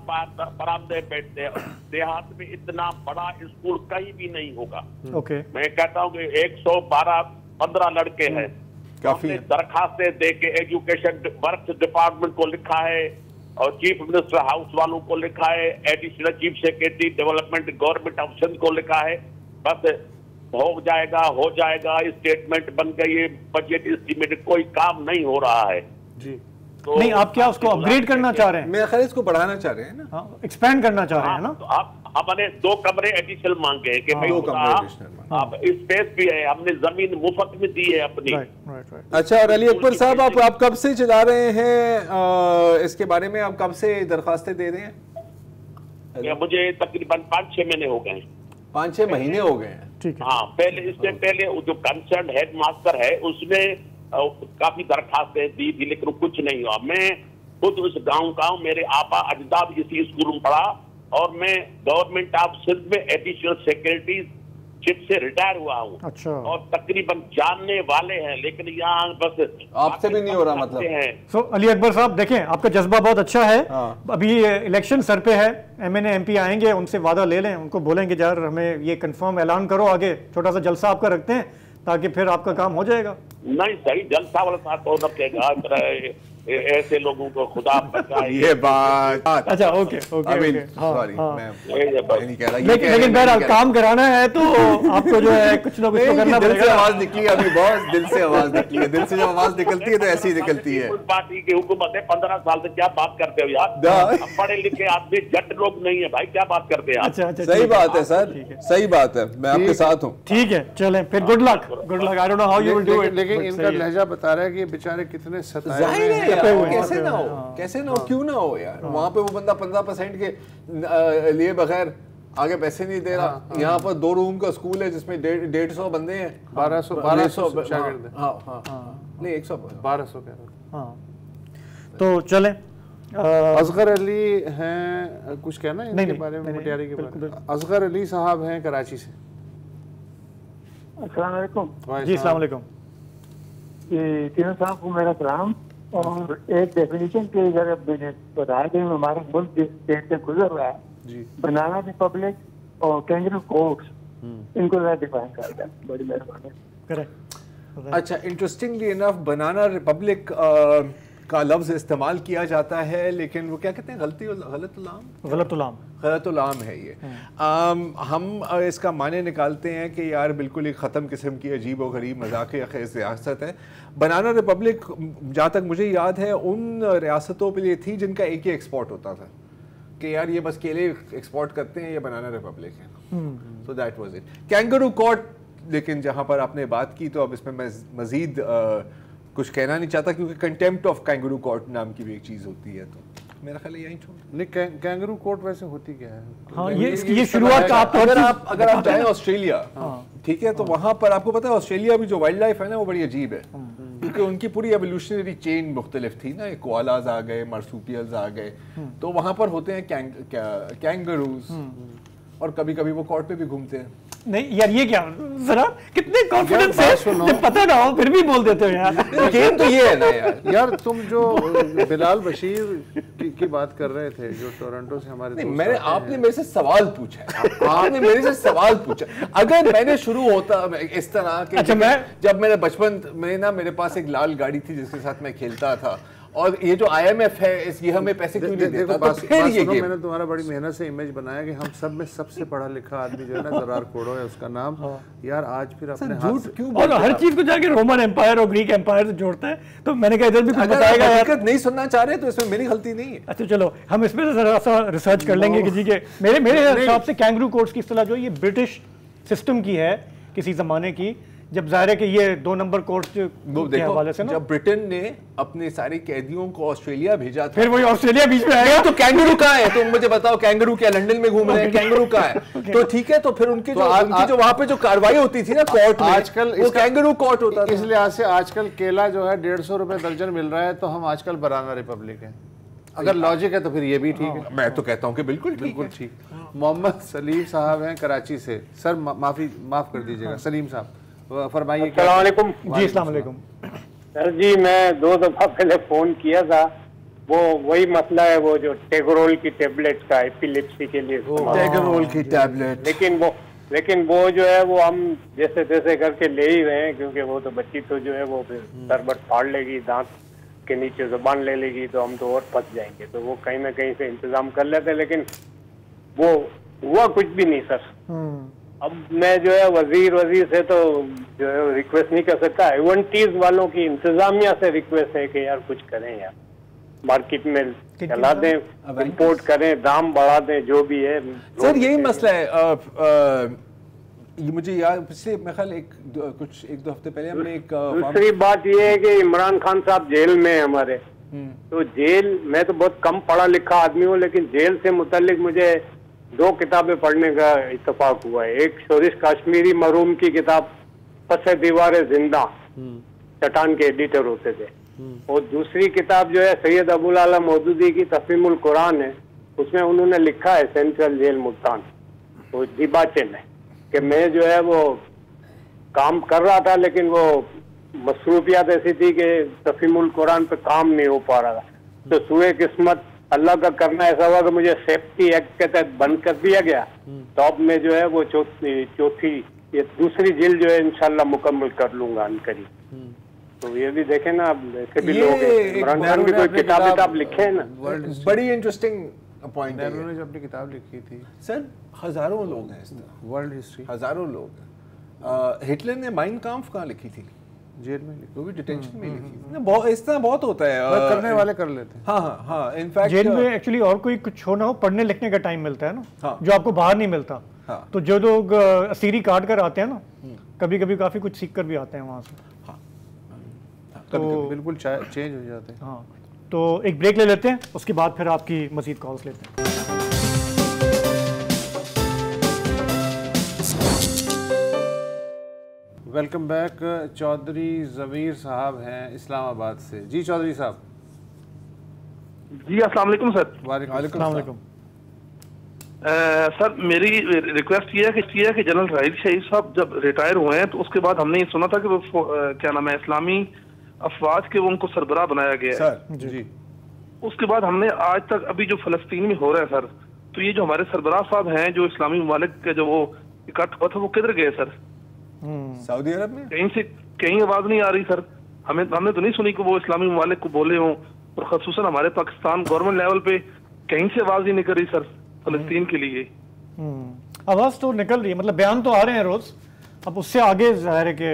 बरामदे बैठते। देहात में इतना बड़ा स्कूल कहीं भी नहीं होगा। ओके, मैं कहता हूँ कि 112-15 लड़के हैं। हमने दरखास्तें दे के एजुकेशन वर्क्स डिपार्टमेंट को लिखा है और चीफ मिनिस्टर हाउस वालों को लिखा है, additional chief secretary development government of Sindh को लिखा है, बस हो जाएगा स्टेटमेंट बन गई, बजट एस्टीमेट, कोई काम नहीं हो रहा है जी। तो नहीं, आप क्या उसको अपग्रेड करना चाह रहे हैं? मेरा ख्याल इसको बढ़ाना चाह रहे हैं ना, हाँ, एक्सपेंड करना चाह रहे हैं ना। तो हमने 2 कमरे एडिशनल मांगे कि भाई आप स्पेस भी है, हमने जमीन मुफ्त में दी है अपनी। अच्छा, और अली अकबर साहब आप कब से चला रहे हैं इसके बारे में, आप कब से दरखास्तें दे रहे हैं? मुझे तकरीबन 5-6 महीने हो गए हैं। 5-6 महीने हो गए हैं, ठीक है। हाँ, पहले इससे पहले जो कंसर्न हेड मास्टर है उसने काफी दरखास्तें दी थी, लेकिन कुछ नहीं हुआ। मैं खुद उस गांव का हूँ, मेरे आपा अजदाद इसी स्कूल में पढ़ा और मैं गवर्नमेंट ऑफ सिंध में एडिशनल सेक्रेटरी शिप से रिटायर हुआ हूँ। अच्छा। और तकरीबन जानने वाले हैं, लेकिन यहाँ बस आपसे भी नहीं हो रहा मतलब है। सो अली अकबर साहब देखें, आपका जज्बा बहुत अच्छा है। अभी इलेक्शन सर पे है, MNA MP आएंगे, उनसे वादा ले लें, उनको बोलेंगे यार हमें ये कंफर्म ऐलान करो, आगे छोटा सा जलसा आपका रखते हैं ताकि फिर आपका काम हो जाएगा। नहीं, सही जलसा वाला साथ तो कहेगा ऐसे लोगों को खुदा बचाए। ये बात अच्छा, ओके सॉरी, मैं नहीं कह रहा, लेकिन बहरहाल काम कराना है तो आपको जो है कुछ ना कुछ तो करना पड़ेगा। दिल से आवाज निकली अभी बॉस, दिल से आवाज निकली है, दिल से जब आवाज निकलती है तो ऐसी ही निकलती है। पार्टी की हुकूमत है, 15 साल से क्या बात करते हो यार, पढ़े लिखे आदमी जट लोग नहीं है भाई, क्या बात करते हैं। अच्छा, सही बात है सर, सही बात है, मैं आपके साथ हूँ। ठीक है, चलें फिर, good luck. I don't know how you will do it, लेकिन इनका लहजा बता रहा है कि बेचारे कितने सताए हैं। कैसे ना हो, क्यों ना हो यार। वहाँ पे वो बंदा 15% के लिए बगैर आगे पैसे नहीं दे रहा। यहाँ पर 2 रूम का स्कूल है जिसमें 150 बंदे हैं, 1200 शागिर्द। नहीं 1200 कह रहा। तो चलें, असगर अली हैं, कुछ कहना है इनके बारे में, मटियारी के बारे में? असगर अली साहब हैं कराची से। अस्सलाम वालेकुम। जी अस्सलाम वालेकुम। तीनों साहब को मेरा सलाम। और एक डेफिनेशन के अगर बताया कि हमारे मुल्क जिस स्टेट से गुजर रहा है, बनाना रिपब्लिक और कैंगरू कोर्ट्स, इनको डिफाइन करेगा, बड़ी मेहरबानी। अच्छा, इंटरेस्टिंगली इनफ बनाना रिपब्लिक का लफ्ज इस्तेमाल किया जाता है, लेकिन वो क्या कहते हैं, गलतुलाम है ये। हम इसका माने निकालते हैं कि यार बिल्कुल एक ख़त्म किस्म की अजीब व गरीब मजाक ख़ेज़ रियासत है। बनाना रिपब्लिक जहाँ तक मुझे याद है उन रियासतों के लिए थी जिनका एक ही एक्सपोर्ट होता था कि यार ये बस केले एक्सपोर्ट करते हैं, ये बनाना रिपब्लिक है। So that was it. Kangaroo court, लेकिन जहाँ पर आपने बात की तो अब इसमें मैं मज़ीद कुछ कहना नहीं चाहता क्योंकि कंटेम्प्ट ऑफ कैंगरू कोर्ट नाम की भी एक चीज़ होती है, तो मेरा ख्याल यही छोड़। नहीं, कैंगरू कोर्ट वैसे होती क्या है? हाँ, ये शुरुआत अगर आप जाएं ऑस्ट्रेलिया, ठीक है, तो वहाँ पर आपको पता है ऑस्ट्रेलिया भी जो वाइल्ड लाइफ है ना वो बड़ी अजीब है, क्योंकि उनकी पूरी एवोल्यूशनरी चेन मुख्तलिफ थी ना, कोआलाज आ गए, मार्सूपियल्स आ गए, तो वहाँ पर होते हैं कैंगरूज, और कभी कभी वो कोर्ट पे भी घूमते हैं। नहीं यार, ये क्या जरा कितने कॉन्फिडेंस से जब पता ना हो फिर भी बोल देते हो यार। गेम तो ये है ना यार तुम जो बिलाल बशीर की बात कर रहे थे जो टोरंटो से हमारे मैंने आपने मेरे से सवाल पूछा है, आपने मेरे से सवाल पूछा। अगर मैंने शुरू होता इस तरह के, अच्छा, जब मेरे बचपन में ना मेरे पास एक लाल गाड़ी थी जिसके साथ मैं खेलता था, और ये जो IMF है ये हमें पैसे क्यों नहीं देता, तो फिर ये गेम। मैंने तुम्हारा बड़ी मेहनत से इमेज बनाया कि हम सब में सबसे पढ़ा लिखा आदमी जो है ना जरार कोडो है उसका नाम। यार आज फिर अपने हाथ से क्यों, और हर चीज को जाके रोमन एम्पायर और ग्रीक एम्पायर से जोड़ता है, तो मैंने कहा इधर भी कुछ बताएगा यार। हकीकत नहीं सुनना चाह रहे तो इसमें मेरी गलती नहीं है। अच्छा चलो, हम इसमें जरा सा रिसर्च कर लेंगे कि जी के मेरे हिसाब से कैंगरू कोर्ट्स की इस्तेलाह जो ये ब्रिटिश सिस्टम की है किसी जमाने की, जब जाहिर है कि ये 2 नंबर कोर्ट के हवाले से ना, जब ब्रिटेन ने अपने सारे कैदियों को ऑस्ट्रेलिया भेजा था, फिर वही ऑस्ट्रेलिया बीच में आएगा। तो कैंगरू कहाँ है? तुम मुझे बताओ, कैंगरू क्या लंदन में घूम रहे हैं? कैंगरू कहाँ है? तो ठीक है, तो फिर उनकी जो वहाँ पे जो कार्रवाई होती थी ना कोर्ट में, आजकल वो कैंगरू कोर्ट होता था। इस लिहाज से आजकल केला जो है 150 रुपए दर्जन मिल रहा है, तो हम आजकल बनाना रिपब्लिक है। अगर लॉजिक है तो फिर ये भी ठीक है। मैं तो कहता हूँ कि बिल्कुल ठीक। मोहम्मद सलीम साहब हैं कराची से। सर माफ कर दीजिएगा, सलीम साहब फरमाइए। अस्सलाम वालेकुम। जी अस्सलाम वालेकुम। सर जी, मैं 2 दफा पहले फोन किया था, वो वही मसला है, वो जो टेगरोल की टेबलेट का एपिलेप्सी के लिए, टेगरोल की टेबलेट, लेकिन वो जो है वो हम जैसे तैसे करके ले ही रहे हैं, क्योंकि वो तो बच्ची तो जो है वो सरबत फाड़ लेगी, दांत के नीचे जुबान ले लेगी, तो हम तो और फंस जाएंगे, तो वो कहीं ना कहीं से इंतजाम कर लेते, लेकिन वो हुआ कुछ भी नहीं सर। अब मैं जो है वजीर से तो जो है रिक्वेस्ट नहीं कर सकता, एवेंटीज वालों की इंतजामिया से रिक्वेस्ट है कि यार कुछ करें यार, मार्केट में चला दें, इंपोर्ट करें, दाम बढ़ा दें, जो भी है सर यही मसला है। ये मुझे याद पिछले मेरे ख्याल एक दो हफ्ते पहले हमने एक दूसरी बात ये है कि इमरान खान साहब जेल में है हमारे, तो जेल, मैं तो बहुत कम पढ़ा लिखा आदमी हूँ, लेकिन जेल से मुतल्लिक मुझे 2 किताबें पढ़ने का इत्तेफाक हुआ है। एक शोरिश काश्मीरी मरूम की किताब फसे दीवार जिंदा, चट्टान के एडिटर होते थे, और दूसरी किताब जो है सैयद अबुल आला मौदूदी की तफहीमुल कुरान है, उसमें उन्होंने लिखा है सेंट्रल जेल मुल्तान, वो दिबाचे में, कि मैं जो है वो काम कर रहा था, लेकिन वो मसरूफियात ऐसी थी कि तफहीमुल कुरान पे काम नहीं हो पा रहा था, तो सुए किस्मत अल्लाह का करना ऐसा हुआ कि मुझे सेफ्टी एक्ट के तहत बंद कर दिया गया, तो अब मैं जो है वो ये दूसरी जेल जो है इंशाल्लाह मुकम्मल कर लूंगा अनकरीब। तो ये भी देखें ना, अब ऐसे भी लोग इमरान खान भी कोई किताब लिखे है ना, बड़ी इंटरेस्टिंग पॉइंट है। उन्होंने जो अपनी किताब लिखी थी सर, हजारों लोग हैं इस तरह, वर्ल्ड हिस्ट्री, हजारों लोग। हिटलर ने माइन काम्फ कहाँ लिखी थी? जेल में, वो भी डिटेंशन में लिखी। बहुत इस तरह बहुत होता है, करने वाले कर लेते हैं। हाँ, इनफैक्ट जेल में एक्चुअली और कोई कुछ हो ना हो, पढ़ने लिखने का टाइम मिलता है ना, जो आपको बाहर नहीं मिलता। तो जो लोग असीरी काट कर आते हैं ना, कभी कभी काफी कुछ सीख कर भी आते हैं वहां से। तो बिल्कुल चेंज हो जाते हैं। हाँ, तो एक ब्रेक ले लेते हैं, उसके बाद फिर आपकी मजीद कॉल्स लेते हैं। Welcome back. चौधरी ज़मीर साहब हैं इस्लामाबाद से। जी चौधरी साहब। जी अस्सलाम वालेकुम सर। वालेकुम। सर मेरी रिक्वेस्ट ये है कि जनरल राहिल शहीद साहब जब रिटायर हुए हैं तो उसके बाद हमने ये सुना था कि वो क्या नाम है इस्लामी अफवाज के वो उनको सरबराह बनाया गया है सर। जी। उसके बाद हमने आज तक अभी जो फलस्तीन में हो रहा है सर, तो ये जो हमारे सरबराह साहब हैं जो इस्लामी ममालिक के जो वो इकट्ठ हुआ था वो किधर गए सर? सऊदी अरब में कहीं आवाज नहीं आ रही सर। हमने तो नहीं सुनी कि वो इस्लामी ममालिक को बोले हों, और खसूसन हमारे पाकिस्तान गवर्नमेंट लेवल पे कहीं से आवाज नहीं निकल रही सर फलस्तीन के लिए। आवाज तो निकल रही है, मतलब बयान तो आ रहे हैं रोज। अब उससे आगे जाहिर है कि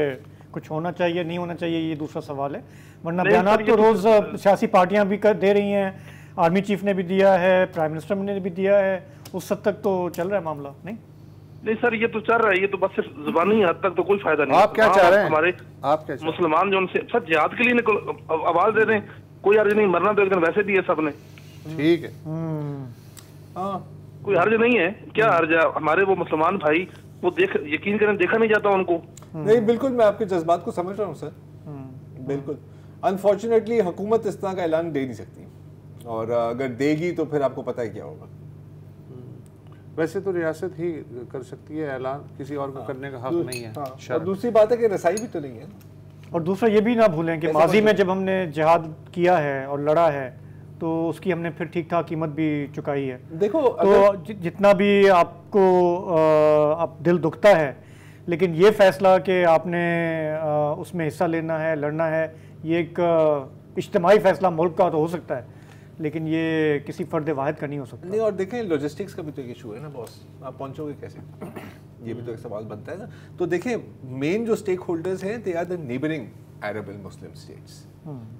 कुछ होना चाहिए नहीं होना चाहिए, ये दूसरा सवाल है। वरना बयान तो रोज सियासी पार्टियां भी दे रही हैं, आर्मी चीफ ने भी दिया है, प्राइम मिनिस्टर ने भी दिया है, उस हद तक तो चल रहा है मामला। नहीं सर, ये तो चल रहा है, ये तो बस सिर्फ जुबानी हद तक तो कोई फायदा नहीं। आप क्या चाह रहे हैं? हमारे आप क्या मुसलमान जो उनसे सर जिहाद के लिए आवाज दे रहे हैं, कोई हर्ज नहीं, मरना तो एक दिन वैसे भी है सबने। ठीक है, कोई हर्ज नहीं है, क्या हर्ज है? हमारे वो मुसलमान भाई वो यकीन करें देखा नहीं जाता उनको। नहीं बिल्कुल, मैं आपके जज्बात को समझ रहा हूँ सर, बिल्कुल। अनफॉर्चुनेटली हुकूमत इस तरह का ऐलान दे नहीं सकती, और अगर देगी तो फिर आपको पता है क्या होगा। वैसे तो रियासत ही कर सकती है ऐलान, किसी और को करने का हक नहीं है। और दूसरी बात है कि रसाई भी तो नहीं है। और दूसरा ये भी ना भूलें कि माजी में जब हमने जिहाद किया है और लड़ा है तो उसकी हमने फिर ठीक ठाक कीमत भी चुकाई है। देखो तो जितना भी आपको आप दिल दुखता है, लेकिन ये फैसला कि आपने उसमें हिस्सा लेना है, लड़ना है, ये एक इज्तिमाई फैसला मुल्क का तो हो सकता है, लेकिन ये किसी फर्द वाहिद का नहीं हो सकता। नहीं, और देखें लॉजिस्टिक्स का भी तो एक इशू है ना बॉस, आप पहुंचोगे कैसे, ये भी तो एक सवाल बनता है ना। तो देखें मेन जो स्टेक होल्डर्स हैं they are the neighbouring Arab and Muslim states.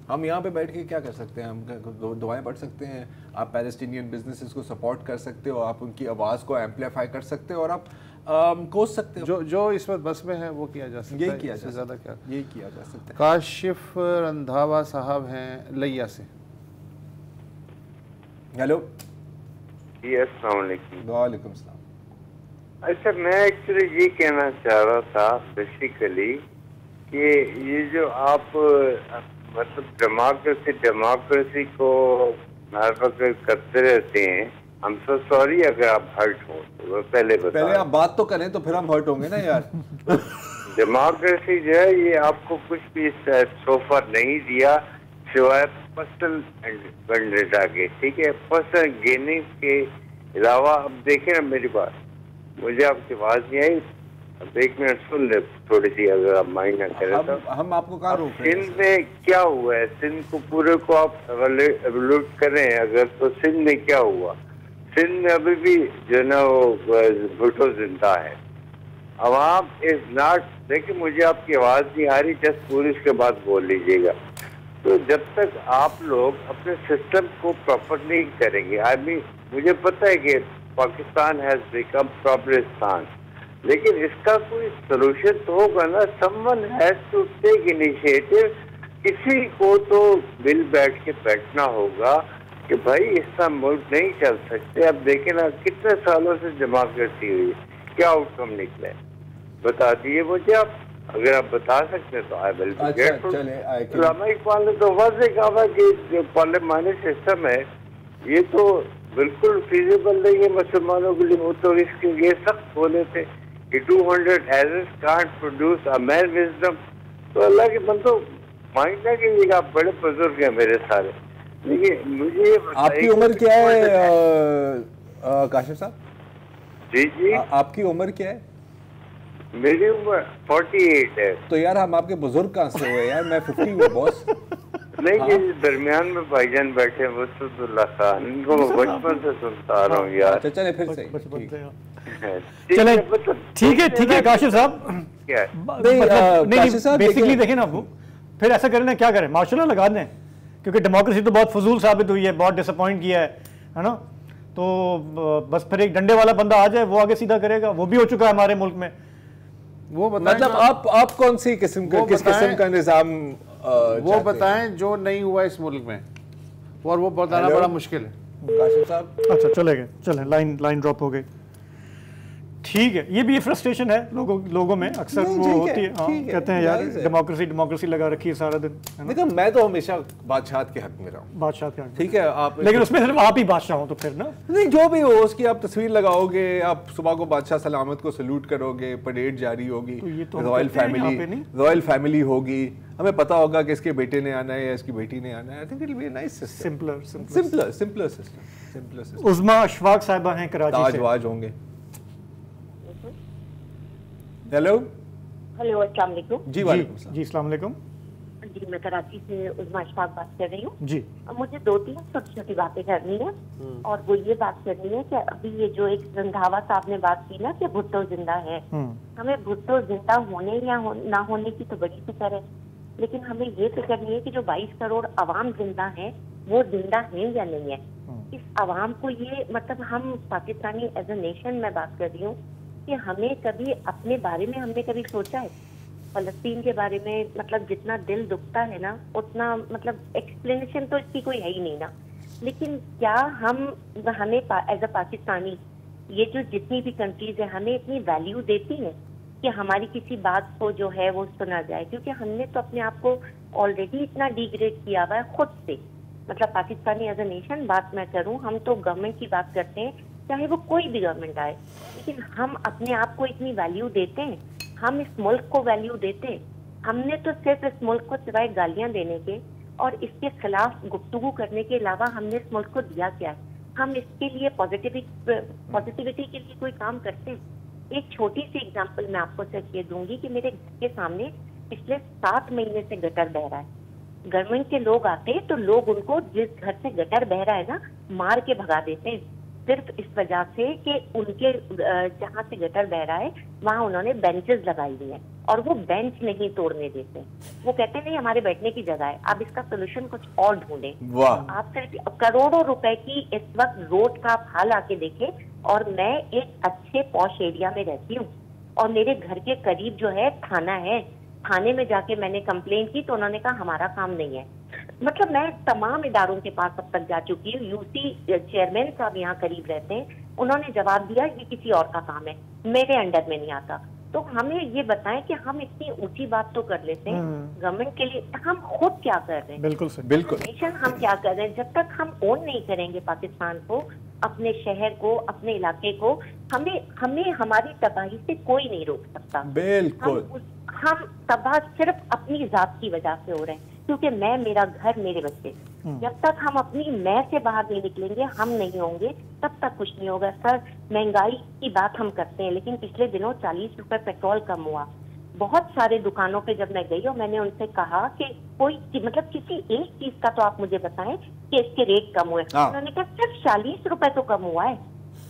हम यहाँ पे बैठ के क्या कर सकते हैं? हम दुआएं पढ़ सकते हैं, आप पैलेस्टीनियन बिजनेसेस को सपोर्ट कर सकते हो, आप उनकी आवाज़ को एम्पलीफाई कर सकते हो, और आप कोस सकते हो। जो इस वक्त बस में है वो किया जा सकता है, यही किया जा ज़्यादा क्या यही किया जा सकता है। काशिफ रंधावा साहब हैं लैया से। हेलो जी, अस्सलाम वालेकुम। वालेकुम सलाम। अच्छा, मैं एक्चुअली ये कहना चाह रहा था बेसिकली कि ये जो आप मतलब डेमोक्रेसी को हर वक्त करते रहते हैं, हम सो सॉरी अगर आप हर्ट हो तो पहले आप बात तो करें तो फिर हम हर्ट होंगे ना यार। डेमोक्रेसी जो है ये आपको कुछ भी सोफा नहीं दिया सिवाय पर्सनल वेंडेटा के, ठीक है, पर्सनल गेनिंग के अलावा। अब देखें ना मेरी बात, मुझे आपकी आवाज नहीं आई, अब एक मिनट सुन ले थोड़ी सी, अगर आप माइंड ना करें तो। हम आपको कहाँ रोक रहे हैं? सिंध में क्या हुआ है, सिंध को पूरे को आप एवल्यूट करें अगर, तो सिंध में क्या हुआ? सिंध में अभी भी जो ना वो भुट्टो जिंदा है। अवाम इज नॉट, देखिए मुझे आपकी आवाज नहीं आ रही, जस्ट पूरी उसके बाद बोल लीजिएगा। तो जब तक आप लोग अपने सिस्टम को प्रॉपर नहीं करेंगे, आई मीन मुझे पता है कि पाकिस्तान हैज बिकम प्रॉब्लिस्तान, लेकिन इसका कोई सोल्यूशन तो होगा ना। Someone has to take initiative, किसी को तो मिल बैठ के बैठना होगा कि भाई इसका मुल्क नहीं चल सकते। अब देखें ना कितने सालों से डेमोक्रेसी हुई, क्या आउटकम निकला है, बता दिए मुझे आप, अगर आप बता सकते हैं तो I will be grateful. Islama Iqbal ने तो वाज़े कहा कि जो पार्लियामानी सिस्टम है ये तो बिल्कुल फिजिबल नहीं है मुसलमानों के लिए। वो तो इसके लिए सख्त बोले थे कि 200 ages can't produce a man wisdom. तो अल्लाह के बंदो माइंड ना कीजिएगा, आप बड़े बुजुर्ग हैं मेरे सारे। देखिए मुझे आपकी उम्र क्या है काशिफ साहब? जी जी, आपकी उम्र क्या है? मेरी उम्र 48 है। तो यार हम आपके बुजुर्ग कहाँ से हुए यार? मैं 50 हूँ बॉस। नहीं, ये दरमियान में भाईजान बैठे हैं वसुदुल्लाह खान, इनको मैं बचपन से सुनता आ रहा हूँ यार। अच्छा चले फिर सही, चले ठीक है काशिफ साहब। क्या नहीं बेसिकली देखें ना, वो फिर ऐसा करें ना, क्या करें, मार्शल लॉ लगा दें, क्योंकि डेमोक्रेसी तो बहुत फजूल साबित हुई है, बहुत डिसअपॉइंट किया है ना। तो बस फिर एक डंडे वाला बंदा आ जाए, वो आगे सीधा करेगा, वो भी हो चुका है हमारे मुल्क में। वो मतलब आप कौन सी किस्म का, किस किस्म का निजाम वो बताएं जो नहीं हुआ इस मुल्क में, और वो बताना बड़ा मुश्किल है। काशिफ साहब अच्छा चले लाइन ड्रॉप हो गई। ठीक है, ये भी फ्रस्ट्रेशन है लोगों में अक्सर वो होती है, कहते हैं यार डेमोक्रेसी लगा रखी है सारा दिन। देखो मैं तो हमेशा बादशाह के हक में रहा हूँ, बादशाह के हक, ठीक है आप, लेकिन उसमें सिर्फ आप ही बादशाह हो तो फिर ना, नहीं जो भी हो उसकी आप तस्वीर लगाओगे, आप सुबह को बादशाह सलामत को सैल्यूट करोगे, परेड जारी होगी, रॉयल फैमिली होगी, हमें पता होगा कि इसके बेटे ने आना है या इसकी बेटी ने आना है। I think it will be a nice system, simpler system. Uzma Ashfaq साहिबा हैं कराची से, ताजवाज होंगे। हेलो हेलो, अस्सलाम वालेकुम। जी वालेकुम जी अस्सलाम वालेकुम। जी मैं कराची से उज़मा अशफाक बात कर रही हूँ जी। मुझे 2-3 छोटी छोटी बातें करनी है और वो ये बात करनी है कि अभी ये जो एक रंधावा साहब ने बात की ना कि भुट्टो जिंदा है, हमें भुट्टो जिंदा होने या ना होने की तो बड़ी फिक्र है, लेकिन हमें ये फिक्र नहीं है कि जो 22 करोड़ अवाम जिंदा है वो जिंदा है या नहीं है। इस अवाम को ये मतलब हम पाकिस्तानी एज ए नेशन में बात कर रही हूँ कि हमें कभी अपने बारे में हमने कभी सोचा है फलस्तीन के बारे में? मतलब जितना दिल दुखता है ना उतना मतलब एक्सप्लेनेशन तो इसकी कोई है ही नहीं ना। लेकिन क्या हमें एज अ पाकिस्तानी ये जो जितनी भी कंट्रीज है हमें इतनी वैल्यू देती है कि हमारी किसी बात को जो है वो सुना जाए? क्योंकि हमने तो अपने आप को ऑलरेडी इतना डिग्रेड किया हुआ है खुद से। मतलब पाकिस्तानी एज अ नेशन बात मैं करूं, हम तो गवर्नमेंट की बात करते हैं चाहे वो कोई भी गवर्नमेंट आए, लेकिन हम अपने आप को इतनी वैल्यू देते हैं, हम इस मुल्क को वैल्यू देते हैं। हमने तो सिर्फ इस मुल्क को सिवाय गालियां देने के और इसके खिलाफ गुफ्तगू करने के अलावा हमने इस मुल्क को दिया क्या है? हम इसके लिए पॉजिटिविटी के लिए कोई काम करते हैं? एक छोटी सी एग्जांपल मैं आपको सिर्फ ये दूंगी कि मेरे घर के सामने पिछले 7 महीने से गटर बह रहा है। गवर्नमेंट के लोग आते हैं तो लोग उनको जिस घर से गटर बह रहा है ना मार के भगा देते हैं, सिर्फ इस वजह से कि उनके जहाँ से गटर बह रहा है वहाँ उन्होंने बेंचेस लगाई हुई हैं और वो बेंच नहीं तोड़ने देते। वो कहते हैं नहीं हमारे बैठने की जगह है, आप इसका सोल्यूशन कुछ और ढूंढें। आप सिर्फ करोड़ों रुपए की इस वक्त रोड का आप हाल आके देखें। और मैं एक अच्छे पॉश एरिया में रहती हूँ और मेरे घर के करीब जो है थाना है, थाने में जाके मैंने कंप्लेन की तो उन्होंने कहा हमारा काम नहीं है। मतलब मैं तमाम इदारों के पास अब तक जा चुकी हूँ। यूसी चेयरमैन साहब यहाँ करीब रहते हैं, उन्होंने जवाब दिया ये किसी और का काम है, मेरे अंडर में नहीं आता। तो हमें ये बताएं कि हम इतनी ऊंची बात तो कर लेते हैं गवर्नमेंट के लिए, हम खुद क्या कर रहे हैं? बिल्कुल सर, बिल्कुल नेशन हम क्या कर रहे हैं? जब तक हम ओन नहीं करेंगे पाकिस्तान को, अपने शहर को, अपने इलाके को, हमें हमारी तबाही से कोई नहीं रोक सकता। बिल्कुल हम तबाह सिर्फ अपनी जात की वजह से हो रहे हैं, क्योंकि मैं, मेरा घर, मेरे बच्चे। जब तक हम अपनी मैं से बाहर नहीं निकलेंगे, हम नहीं होंगे, तब तक कुछ नहीं होगा। सर महंगाई की बात हम करते हैं, लेकिन पिछले दिनों 40 रुपए पेट्रोल कम हुआ। बहुत सारे दुकानों पे जब मैं गई और मैंने उनसे कहा कि कोई मतलब किसी एक चीज का तो आप मुझे बताएं कि इसके रेट कम हुए। उन्होंने कहा सिर्फ 40 रुपए तो कम हुआ है,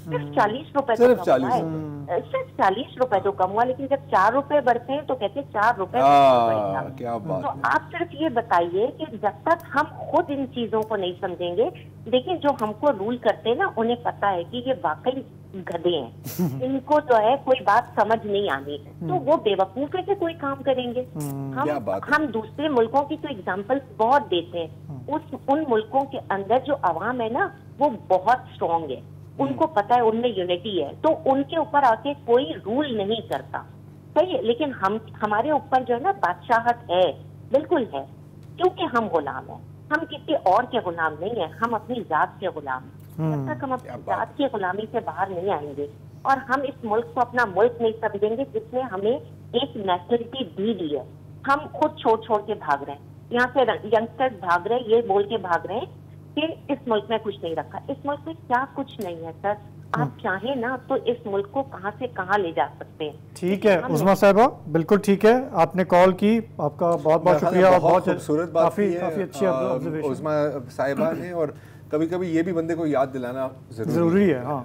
सिर्फ 40 रुपए तो कम हुआ है, सिर्फ 40 रुपए तो कम हुआ। लेकिन जब 4 रुपए बढ़ते हैं तो कहते हैं 4 रुपए क्या बात। तो आप सिर्फ ये बताइए कि जब तक हम खुद इन चीजों को नहीं समझेंगे, देखिए जो हमको रूल करते हैं ना उन्हें पता है कि ये वाकई गधे हैं, इनको जो है कोई बात समझ नहीं आनी, तो वो बेवकूफे से कोई काम करेंगे। हम दूसरे मुल्कों की तो एग्जाम्पल बहुत देते हैं, उन मुल्कों के अंदर जो अवाम है ना वो बहुत स्ट्रॉन्ग है, उनको पता है उनमें यूनिटी है, तो उनके ऊपर आके कोई रूल नहीं करता, सही है। लेकिन हमारे ऊपर जो है ना बादशाहत है, बिल्कुल है, क्योंकि हम गुलाम हैं। हम किसी और के गुलाम नहीं है, हम अपनी जात के गुलाम हैं। जब तक हम अपनी जात की गुलामी से बाहर नहीं आएंगे और हम इस मुल्क को अपना मुल्क नहीं समझेंगे जिसने हमें एक नेशनलिटी दी है, हम खुद छोड़ के भाग रहे हैं। यहाँ से यंगस्टर्स भाग रहे हैं, ये बोल के भाग रहे हैं कि इस मुल्क में कुछ नहीं रखा। इस मुल्क में क्या कुछ नहीं है सर? आप चाहें ना तो इस मुल्क को कहां से कहां ले जा सकते हैं। ठीक है उस्मा साहिबा, बिल्कुल ठीक है, आपने कॉल की, आपका बहुत बहुत शुक्रिया। बहुत खूबसूरत बात काफी अच्छी ऑब्जर्वेशन उस्मा साहिबा ने, और कभी कभी ये भी बंदे को याद दिलाना जरूरी है। हाँ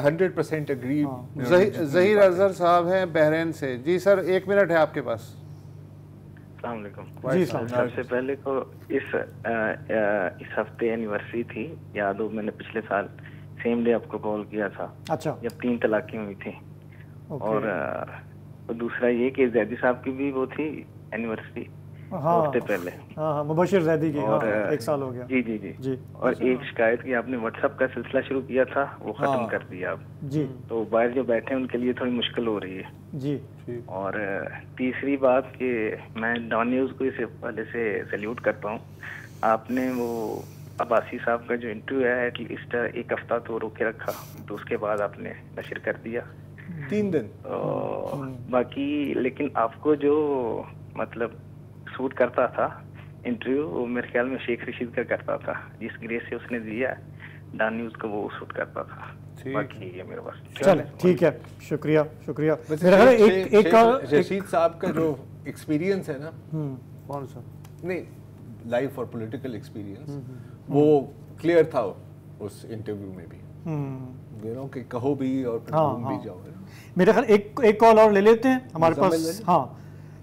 100% एग्री। ज़हीर अज़हर साहब हैं बहरीन से। जी सर 1 मिनट है आपके पास। जी सबसे पहले तो इस हफ्ते एनिवर्सरी थी, याद हो मैंने पिछले साल सेम डे आपको कॉल किया था। अच्छा। जब 3 तलाकें हुई थी। और दूसरा ये कि जैदी साहब की भी वो थी एनिवर्सरी हफ्ते पहले। हाँ मुबशिर जैदी की, और 1 साल हो गया। जी जी जी जी। और एक शिकायत की आपने व्हाट्सएप का सिलसिला शुरू किया था, वो खत्म कर दिया आप जी। तो बाहर जो बैठे हैं उनके लिए थोड़ी मुश्किल हो रही है जी। और तीसरी बात कि मैं डॉन न्यूज़ को इस पहले से सैल्यूट करता हूँ। आपने वो अब्बासी साहब का जो इंटरव्यू है एटलीस्ट 1 हफ्ता तो रोके रखा, तो उसके बाद आपने नशर कर दिया 3 दिन। बाकी लेकिन आपको जो मतलब सूट करता था इंटरव्यू, वो मेरे ख्याल में शेख रशीद का करता था, जिस ग्रेस से उसने दिया डॉन न्यूज़ को वो सूट करता था। बाकी ये मेरे पास। चल ठीक है, शुक्रिया शुक्रिया। मेरा ख्याल एक रशीद साहब का जो एक्सपीरियंस है ना, कौन सा, नहीं लाइफ और पॉलिटिकल एक्सपीरियंस, वो क्लियर था उस इंटरव्यू में भी, कि कहो भी और घूम भी जाओ। मेरे ख्याल एक कॉल और ले लेते हैं हमारे पास। हाँ,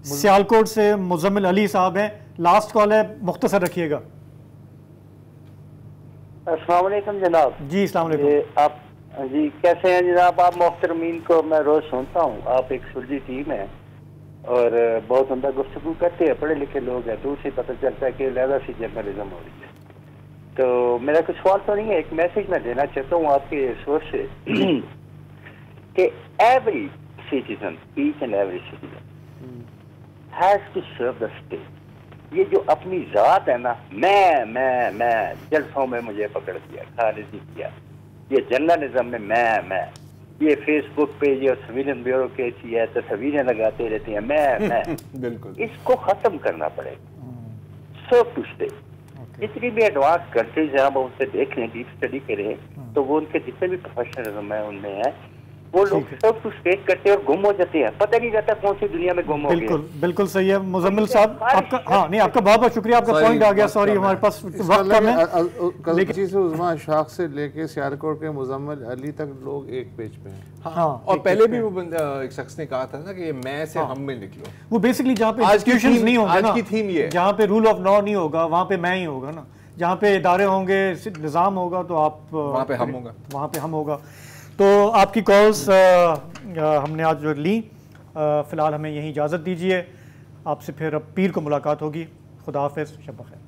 सियालकोट से मुजम्मिल अली साहब हैं, लास्ट कॉल है, मुख्तसर रखिएगा। अस्सलाम वालेकुम जनाब। जी अस्सलाम वालेकुम। आप जी कैसे हैं जनाब? आप मोहतरमीन को मैं रोज सुनता हूँ, आप एक सुलझी टीम है और बहुत उम्दा गुफ्तगू करते हैं, पढ़े लिखे लोग हैं, दूर से पता चलता है कि लहदा सी जर्नलिज्म हो रही है। तो मेरा कुछ सवाल तो नहीं है, एक मैसेज मैं देना चाहता हूँ आपके सोर्स से कि every citizen, each and every citizen has to serve the state. ये जो अपनी जात है ना, मैं जलसों में मुझे पकड़ दिया, खारिज किया, ये जर्नलिज्म में मैं ये फेसबुक पे जो सिविलियन ब्यूरो के है तस्वीरें लगाते रहते हैं मैं बिल्कुल इसको खत्म करना पड़ेगा। सर्व टू स्टेट। जितनी भी एडवांस कंट्रीज हैं आप उनसे देख लें, डीप स्टडी करें, तो वो उनके जितने भी प्रोफेशनलिज्म है उनमें है, वो लोग सब कुछ स्टेट करते हैं और गुम हो जाते हैं, पता नहीं रहता कौन सी दुनिया में गुम हो गए। बिल्कुल बिल्कुल सही है मुजम्मिल साहब, आपका हाँ नहीं आपका बहुत बहुत शुक्रिया, आपका पॉइंट आ गया। सॉरी हमारे पास वक्त कम है। कराची से उस्मा अशफाक से लेके सियालकोट के मुजम्मिल अली तक लोग एक पेज पे हैं। हाँ, और पहले भी वो एक शख्स ने कहा था ना कि मैं से हम में निकलो। वो बेसिकली जहाँ पे इंस्टीट्यूशंस नहीं होंगे ना, आज की थीम ये, जहाँ पे रूल ऑफ लॉ नहीं होगा वहाँ पे मैं ही होगा ना, जहाँ पे इदारे होंगे, निज़ाम होगा, तो आप वहाँ पे हम होगा, वहाँ पे हम होगा। तो आपकी कॉल्स हमने आज जो ली, फ़िलहाल हमें यहीं इजाज़त दीजिए, आपसे फिर अब पीर को मुलाकात होगी। खुदा हाफ़िज़, शब बख़ैर।